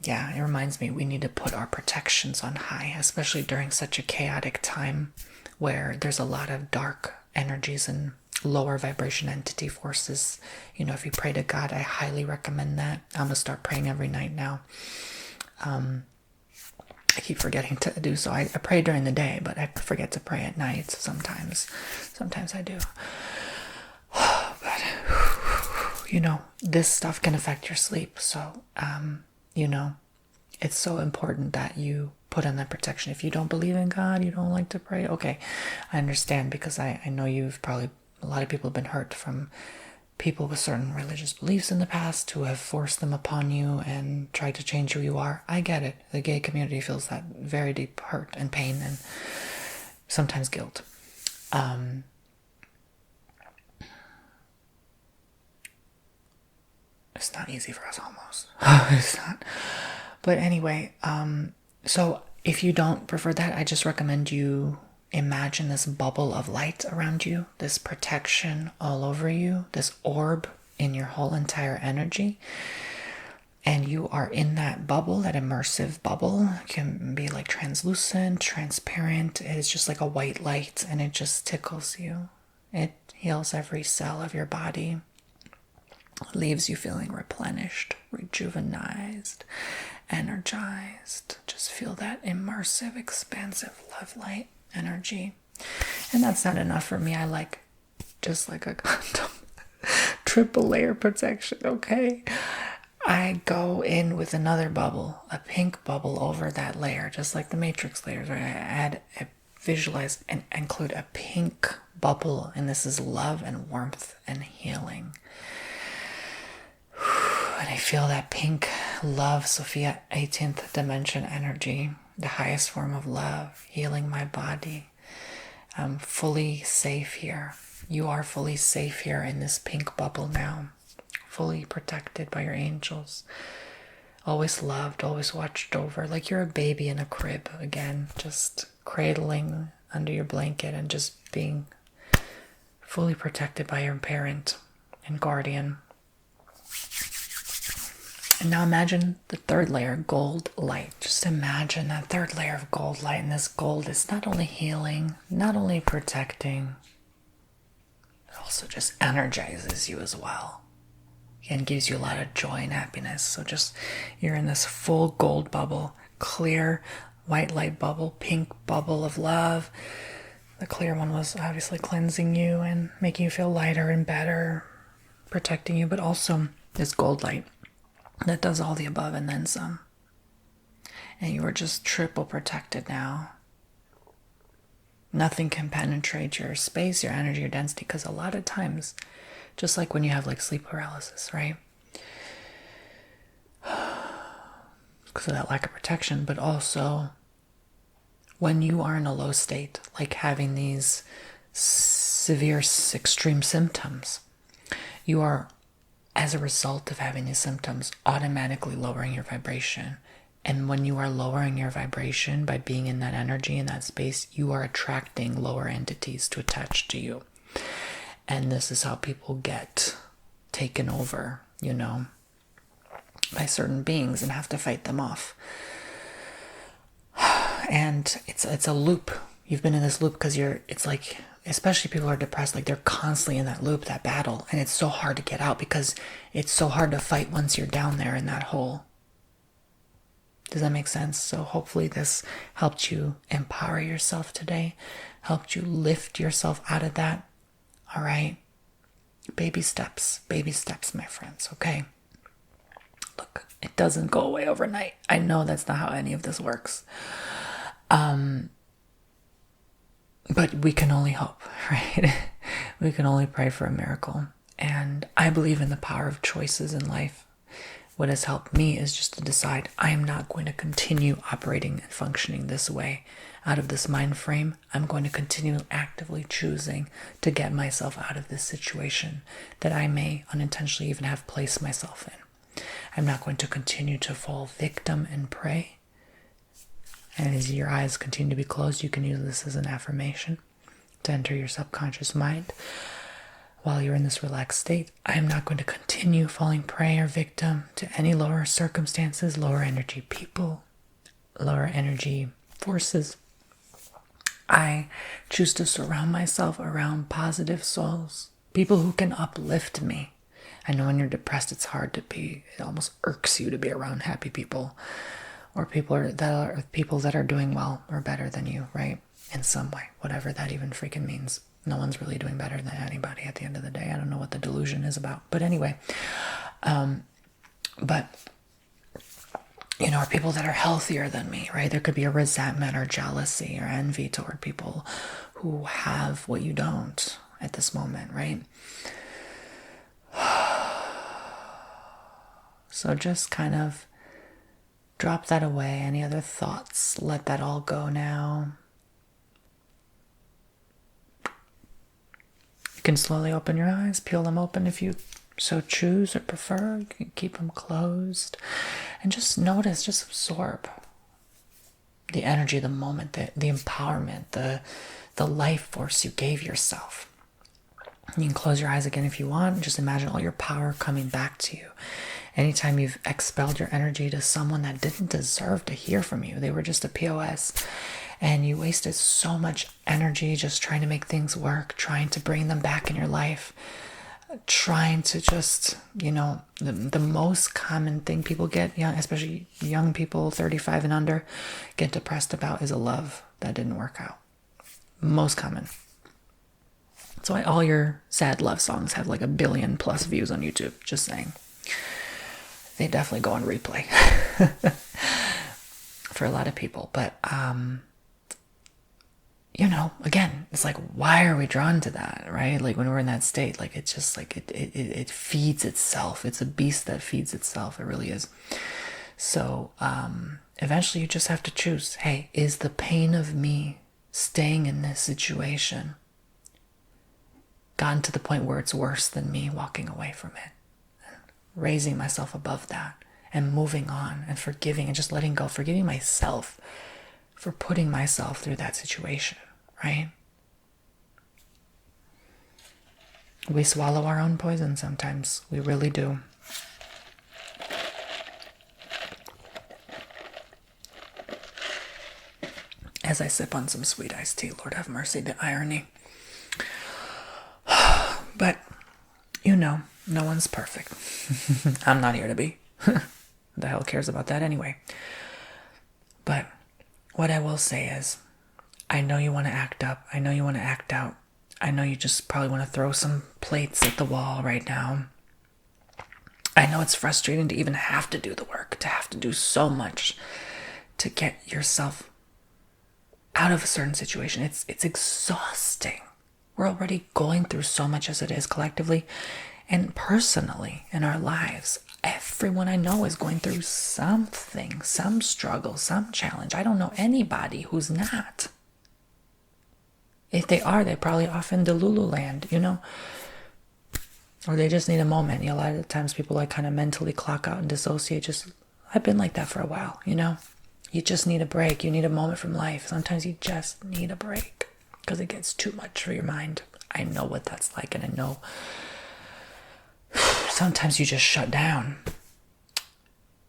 yeah, it reminds me we need to put our protections on high, especially during such a chaotic time where there's a lot of dark energies and lower vibration entity forces. If you pray to God, I highly recommend that. I'm gonna start praying every night now. I keep forgetting to do so. I pray during the day, but I forget to pray at night sometimes. Sometimes I do. But this stuff can affect your sleep. So it's so important that you put on that protection. If you don't believe in God, you don't like to pray, okay, I understand, because I know a lot of people have been hurt from people with certain religious beliefs in the past who have forced them upon you and tried to change who you are. I get it. The gay community feels that very deep hurt and pain and sometimes guilt. It's not easy for us almost. It's not. But anyway, so if you don't prefer that, I just recommend you imagine this bubble of light around you, this protection all over you, this orb in your whole entire energy. And you are in that bubble, that immersive bubble. It can be like translucent, transparent. It is just like a white light, and it just tickles you. It heals every cell of your body. It leaves you feeling replenished, rejuvenized, energized. Just feel that immersive, expansive love light energy. And that's not enough for me. I like just like a condom. Triple layer protection, okay? I go in with another bubble, a pink bubble over that layer, just like the matrix layers, where I visualize and include a pink bubble, and this is love and warmth and healing. And I feel that pink love, Sophia, 18th dimension energy, the highest form of love, healing my body. I'm fully safe here. You are fully safe here in this pink bubble now, fully protected by your angels, always loved, always watched over, like you're a baby in a crib again, just cradling under your blanket and just being fully protected by your parent and guardian. And now imagine the third layer, gold light. Just imagine that third layer of gold light, and this gold is not only healing, not only protecting, it also just energizes you as well. And gives you a lot of joy and happiness. So just, you're in this full gold bubble, clear white light bubble, pink bubble of love. The clear one was obviously cleansing you and making you feel lighter and better, protecting you, but also this gold light that does all the above and then some. And you are just triple protected now. Nothing can penetrate your space, your energy, your density, because a lot of times, just like when you have like sleep paralysis, right? Because of that lack of protection, but also when you are in a low state, like having these severe extreme symptoms, you are, as a result of having these symptoms, automatically lowering your vibration. And when you are lowering your vibration by being in that energy, in that space, you are attracting lower entities to attach to you. And this is how people get taken over, by certain beings and have to fight them off. And it's a loop. You've been in this loop because it's like, especially people who are depressed, like they're constantly in that loop, that battle. And it's so hard to get out because it's so hard to fight once you're down there in that hole. Does that make sense? So hopefully this helped you empower yourself today, helped you lift yourself out of that. All right? Baby steps, my friends, okay? Look, it doesn't go away overnight. I know that's not how any of this works. But we can only hope, right? We can only pray for a miracle. And I believe in the power of choices in life. What has helped me is just to decide I am not going to continue operating and functioning this way out of this mind frame. I'm going to continue actively choosing to get myself out of this situation that I may unintentionally even have placed myself in. I'm not going to continue to fall victim and prey. And as your eyes continue to be closed, you can use this as an affirmation to enter your subconscious mind. While you're in this relaxed state, I am not going to continue falling prey or victim to any lower circumstances, lower energy people, lower energy forces. I choose to surround myself around positive souls, people who can uplift me. I know when you're depressed, it's hard to be, it almost irks you to be around happy people or people that are doing well or better than you, right? In some way, whatever that even freaking means. No one's really doing better than anybody at the end of the day. I don't know what the delusion is about. But anyway, or people that are healthier than me, right? There could be a resentment or jealousy or envy toward people who have what you don't at this moment, right? So just kind of drop that away. Any other thoughts? Let that all go now. You can slowly open your eyes, peel them open if you so choose or prefer. You can keep them closed. And just notice, just absorb the energy, the moment, the empowerment, the life force you gave yourself. You can close your eyes again if you want. Just imagine all your power coming back to you. Anytime you've expelled your energy to someone that didn't deserve to hear from you, they were just a POS, and you wasted so much energy just trying to make things work, trying to bring them back in your life, trying to just, the most common thing people get, especially young people, 35 and under, get depressed about is a love that didn't work out. Most common. That's why all your sad love songs have like 1 billion+ views on YouTube, just saying. They definitely go on replay for a lot of people. But, again, it's like, why are we drawn to that, right? Like when we're in that state, like it's just like it feeds itself. It's a beast that feeds itself. It really is. So eventually you just have to choose, hey, is the pain of me staying in this situation gotten to the point where it's worse than me walking away from it? Raising myself above that and moving on and forgiving and just letting go, forgiving myself for putting myself through that situation, right? We swallow our own poison sometimes. We really do. As I sip on some sweet iced tea, Lord have mercy, the irony. But, no one's perfect. I'm not here to be. Who the hell cares about that anyway? But what I will say is, I know you want to act up. I know you want to act out. I know you just probably want to throw some plates at the wall right now. I know it's frustrating to even have to do the work, to have to do so much to get yourself out of a certain situation. It's exhausting. We're already going through so much as it is collectively and personally in our lives. Everyone I know is going through something, some struggle, some challenge. I don't know anybody who's not. If they are, they're probably off in Delulu land, or they just need a moment. A lot of the times people like kind of mentally clock out and dissociate. I've been like that for a while, You just need a break. You need a moment from life. Sometimes you just need a break because it gets too much for your mind. I know what that's like, and I know sometimes you just shut down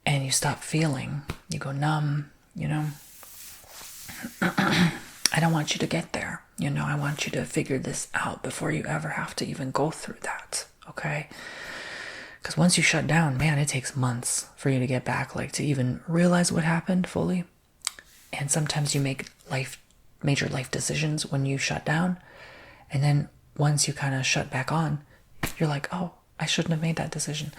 and you stop feeling. You go numb, I don't want you to get there. I want you to figure this out before you ever have to even go through that. Okay? Because once you shut down, man, it takes months for you to get back, like to even realize what happened fully. And sometimes you make major life decisions when you shut down. And then once you kind of shut back on, you're like, oh, I shouldn't have made that decision.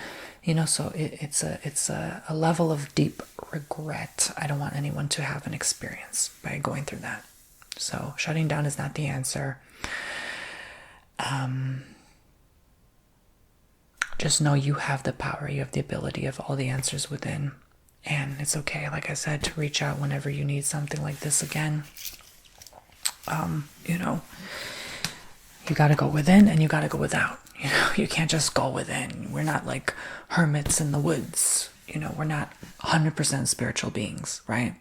So it's a level of deep regret. I don't want anyone to have an experience by going through that. So shutting down is not the answer. Just know you have the power, you have the ability of all the answers within. And it's okay, like I said, to reach out whenever you need something like this again. You got to go within and you got to go without. You can't just go within. We're not like hermits in the woods. We're not 100% spiritual beings, right?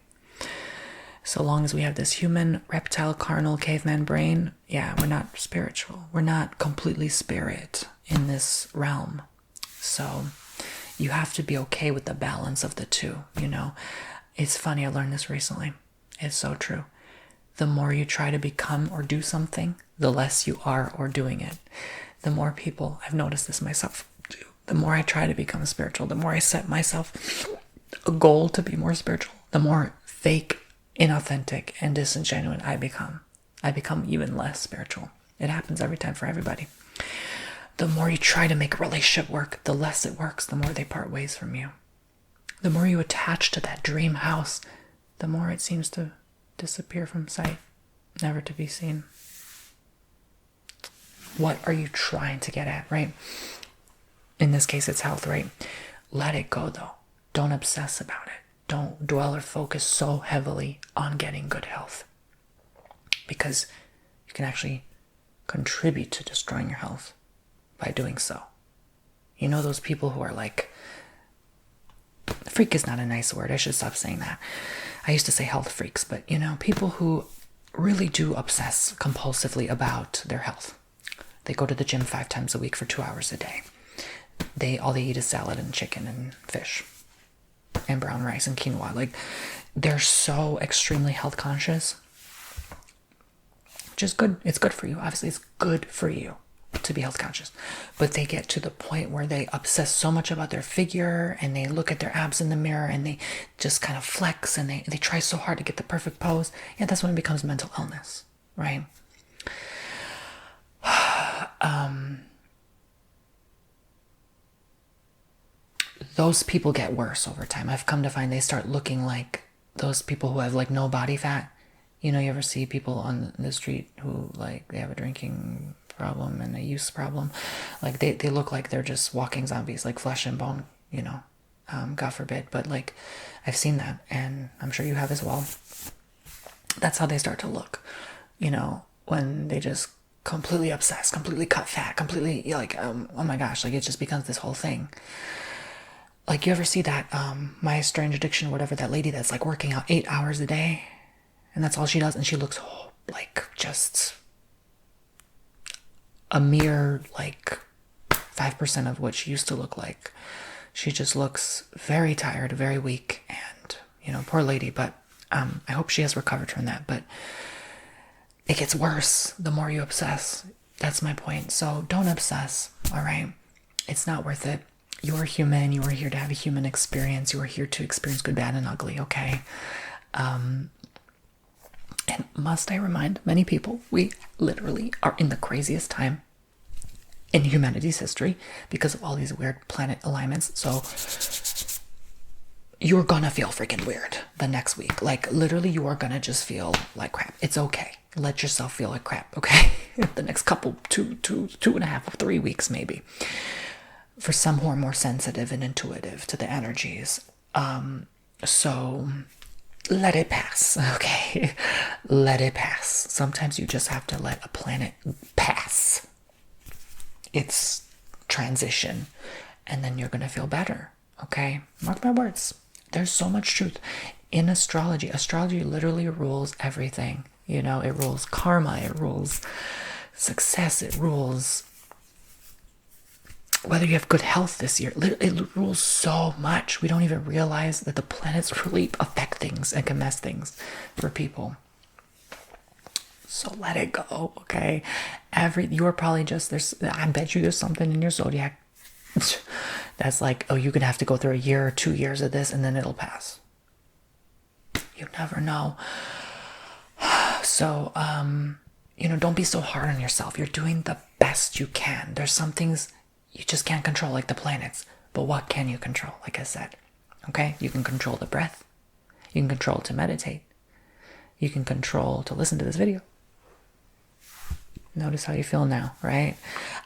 So long as we have this human, reptile, carnal, caveman brain, yeah, we're not spiritual. We're not completely spirit in this realm. So you have to be okay with the balance of the two, It's funny, I learned this recently. It's so true. The more you try to become or do something, the less you are or doing it. The more people, I've noticed this myself too, the more I try to become spiritual, the more I set myself a goal to be more spiritual, the more fake, inauthentic, and disingenuous I become. I become even less spiritual. It happens every time for everybody. The more you try to make a relationship work, the less it works, the more they part ways from you. The more you attach to that dream house, the more it seems to disappear from sight, never to be seen. What are you trying to get at, right? In this case, it's health, right? Let it go, though. Don't obsess about it. Don't dwell or focus so heavily on getting good health, because you can actually contribute to destroying your health by doing so. Those people who are like, freak is not a nice word. I should stop saying that. I used to say health freaks, but people who really do obsess compulsively about their health. They go to the gym 5 times a week for 2 hours a day. All they eat is salad and chicken and fish and brown rice and quinoa. Like, they're so extremely health conscious, which is good. It's good for you. Obviously, it's good for you to be health conscious. But they get to the point where they obsess so much about their figure, and they look at their abs in the mirror and they just kind of flex, and they try so hard to get the perfect pose. Yeah, that's when it becomes mental illness, right? Those people get worse over time. I've come to find they start looking like those people who have like no body fat. You ever see people on the street who like they have a drinking problem and a use problem. Like they look like they're just walking zombies, like flesh and bone, God forbid. But like I've seen that, and I'm sure you have as well. That's how they start to look, when they just completely obsessed, completely cut fat, completely like, oh my gosh, like it just becomes this whole thing. Like, you ever see that My Strange Addiction, whatever, that lady that's like working out 8 hours a day, and that's all she does, and she looks like just a mere like 5% of what she used to look like. She just looks very tired, very weak, and poor lady. But I hope she has recovered from that. But it gets worse the more you obsess. That's my point. So don't obsess, all right? It's not worth it. You're human. You are here to have a human experience. You are here to experience good, bad, and ugly, okay? And must I remind many people, we literally are in the craziest time in humanity's history because of all these weird planet alignments. So you're gonna feel freaking weird the next week. Like, literally, you are gonna just feel like crap. It's okay. Let yourself feel like crap, okay? The next couple, 2.5, 3 weeks, maybe. For some who are more sensitive and intuitive to the energies. So let it pass, okay? Let it pass. Sometimes you just have to let a planet pass its transition, and then you're going to feel better, okay? Mark my words. There's so much truth in astrology. Astrology literally rules everything. It rules karma, it rules success, it rules whether you have good health this year. It rules so much. We don't even realize that the planets really affect things and can mess things for people. So let it go, okay? You are probably I bet you there's something in your zodiac that's like, oh, you're gonna have to go through a year or 2 years of this and then it'll pass. You never know. So, don't be so hard on yourself. You're doing the best you can. There's some things you just can't control, like the planets. But what can you control? Like I said, okay? You can control the breath. You can control to meditate. You can control to listen to this video. Notice how you feel now, right?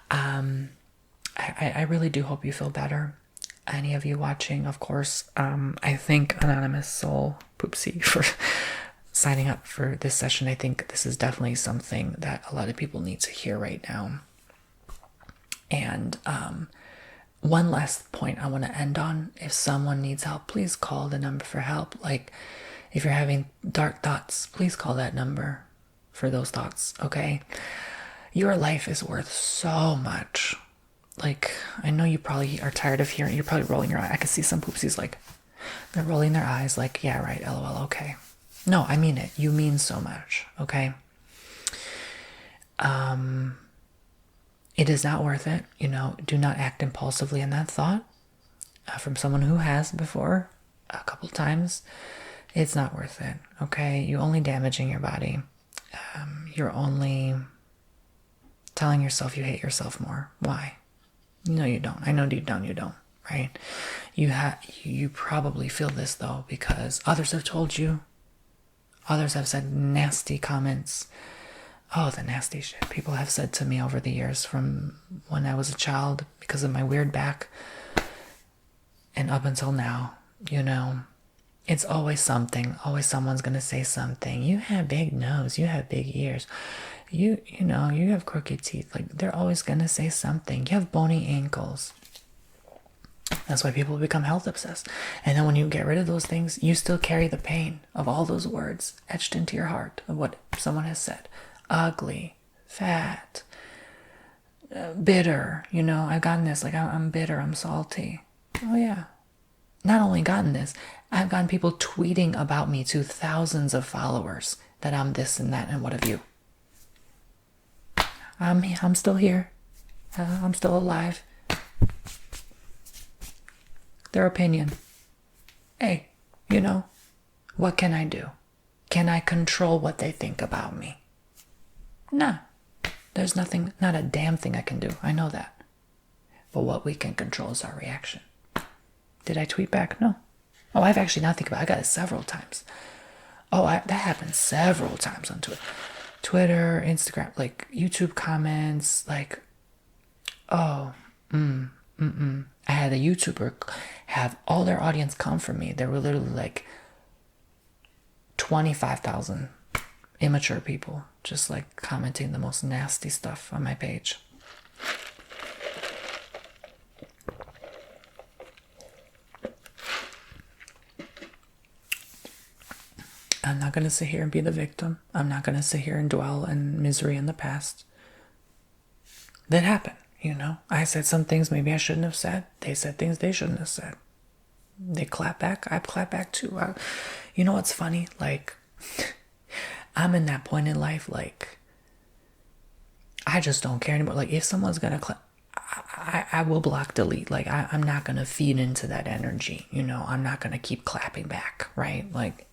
I really do hope you feel better. Any of you watching, of course, I thank Anonymous Soul Poopsie for signing up for this session. I think this is definitely something that a lot of people need to hear right now. And one last point I want to end on. If someone needs help, please call the number for help. Like, if you're having dark thoughts, please call that number for those thoughts, okay? Your life is worth so much. Like, I know you probably are tired of hearing, you're probably rolling your eye. I can see some poopsies like, they're rolling their eyes like, yeah, right, LOL, okay. No, I mean it. You mean so much, okay? It is not worth it. Do not act impulsively in that thought. From someone who has before, a couple times, it's not worth it, okay? You're only damaging your body. You're only telling yourself you hate yourself more. Why? No, you don't. I know deep down you don't, right? You probably feel this, though, because others have told you. Others have said nasty comments. Oh, the nasty shit people have said to me over the years, from when I was a child because of my weird back and up until now. It's always something. Always someone's going to say something. You have big nose. You have big ears. You have crooked teeth. Like, they're always going to say something. You have bony ankles. That's why people become health obsessed. And then when you get rid of those things, you still carry the pain of all those words etched into your heart of what someone has said. Ugly, fat, bitter. I've gotten this. Like, I'm bitter. I'm salty. Oh, yeah. Not only gotten this, I've gotten people tweeting about me to thousands of followers that I'm this and that, and what have you. I'm still here. I'm still alive. Their opinion. Hey, what can I do? Can I control what they think about me? Nah. There's nothing, not a damn thing I can do. I know that. But what we can control is our reaction. Did I tweet back? No. Oh, I've actually not think about it. I got it several times. Oh, that happened several times on Twitter, Instagram, like YouTube comments, like, oh, I had a YouTuber have all their audience come for me. There were literally like 25,000 immature people just like commenting the most nasty stuff on my page. I'm not going to sit here and be the victim. I'm not going to sit here and dwell in misery in the past. That happened, I said some things maybe I shouldn't have said. They said things they shouldn't have said. They clap back. I clap back too. You know what's funny? Like, I'm in that point in life, like, I just don't care anymore. Like, if someone's going to clap, I will block, delete. Like, I'm not going to feed into that energy. I'm not going to keep clapping back, right? Like,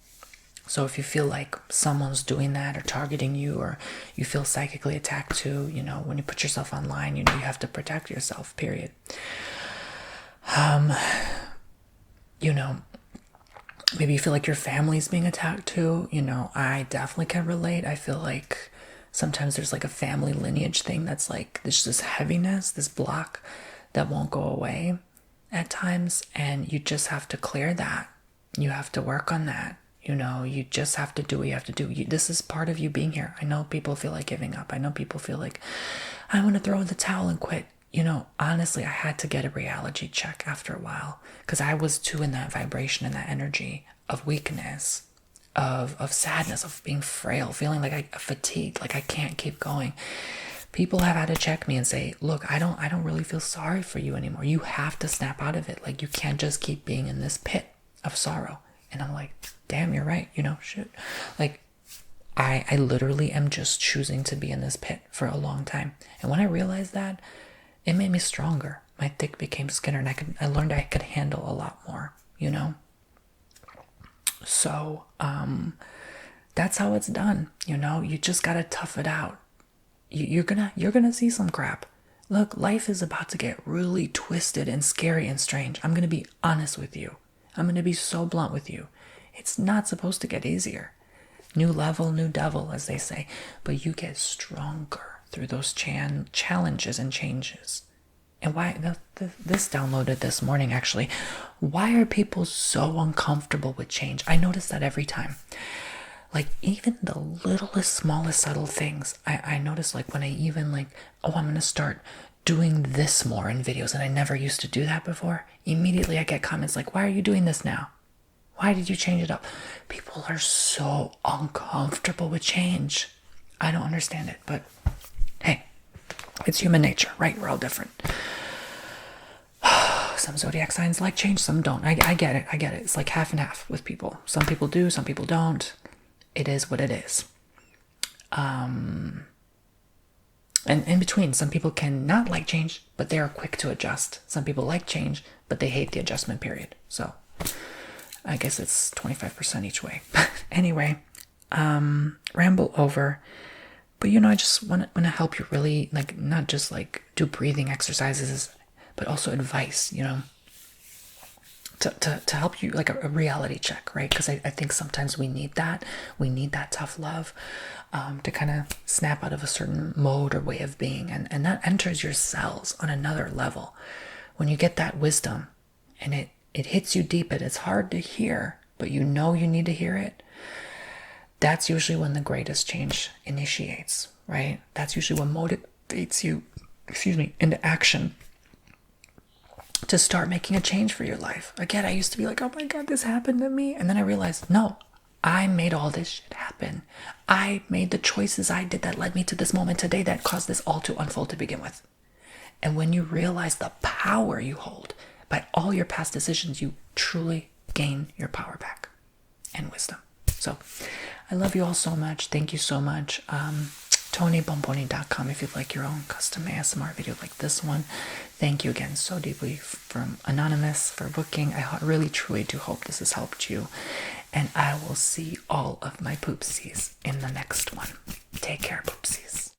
so if you feel like someone's doing that or targeting you, or you feel psychically attacked too, when you put yourself online, you have to protect yourself, period. Maybe you feel like your family's being attacked too. I definitely can relate. I feel like sometimes there's like a family lineage thing that's like, there's this heaviness, this block that won't go away at times. And you just have to clear that. You have to work on that. You just have to do what you have to do. This is part of you being here. I know people feel like giving up. I know people feel like, I want to throw in the towel and quit. Honestly, I had to get a reality check after a while, because I was too in that vibration and that energy of weakness, of sadness, of being frail, feeling like I'm fatigued, like I can't keep going. People have had to check me and say, look, I don't really feel sorry for you anymore. You have to snap out of it. Like, you can't just keep being in this pit of sorrow. And I'm like, damn, you're right. Shit. Like, I literally am just choosing to be in this pit for a long time. And when I realized that, it made me stronger. My thick became skinner, and I learned I could handle a lot more, you know? So, that's how it's done, you know? You just gotta tough it out. You're gonna see some crap. Look, life is about to get really twisted and scary and strange. I'm gonna be honest with you. I'm gonna be so blunt with you. It's not supposed to get easier. New level, new devil, as they say. But you get stronger through those challenges and changes. And why, this downloaded this morning actually. Why are people so uncomfortable with change? I notice that every time. Like, even the littlest, smallest, subtle things. I notice, like, when I even, like, oh, I'm going to start doing this more in videos, and I never used to do that before. Immediately I get comments like, why are you doing this now? Why did you change it up? People are so uncomfortable with change. I don't understand it, but hey, it's human nature, right? We're all different. Some zodiac signs like change, some don't. I get it. It's like half and half with people. Some people do, some people don't. It is what it is. And in between, some people can not like change, but they are quick to adjust. Some people like change, but they hate the adjustment period. So I guess it's 25% each way. Anyway, ramble over. But I just want to help you really, like, not just like do breathing exercises, but also advice, to help you, like a reality check, right? Because I think sometimes we need that. We need that tough love to kind of snap out of a certain mode or way of being. And that enters your cells on another level. When you get that wisdom and it hits you deep, it's hard to hear, but you need to hear it. That's usually when the greatest change initiates, right? That's usually what motivates you, into action to start making a change for your life. Again, I used to be like, oh my God, this happened to me. And then I realized, no, I made all this shit happen. I made the choices I did that led me to this moment today that caused this all to unfold to begin with. And when you realize the power you hold by all your past decisions, you truly gain your power back and wisdom. So I love you all so much. Thank you so much. TonyBomboni.com if you'd like your own custom ASMR video like this one. Thank you again so deeply from Anonymous for booking. I really truly do hope this has helped you. And I will see all of my poopsies in the next one. Take care, poopsies.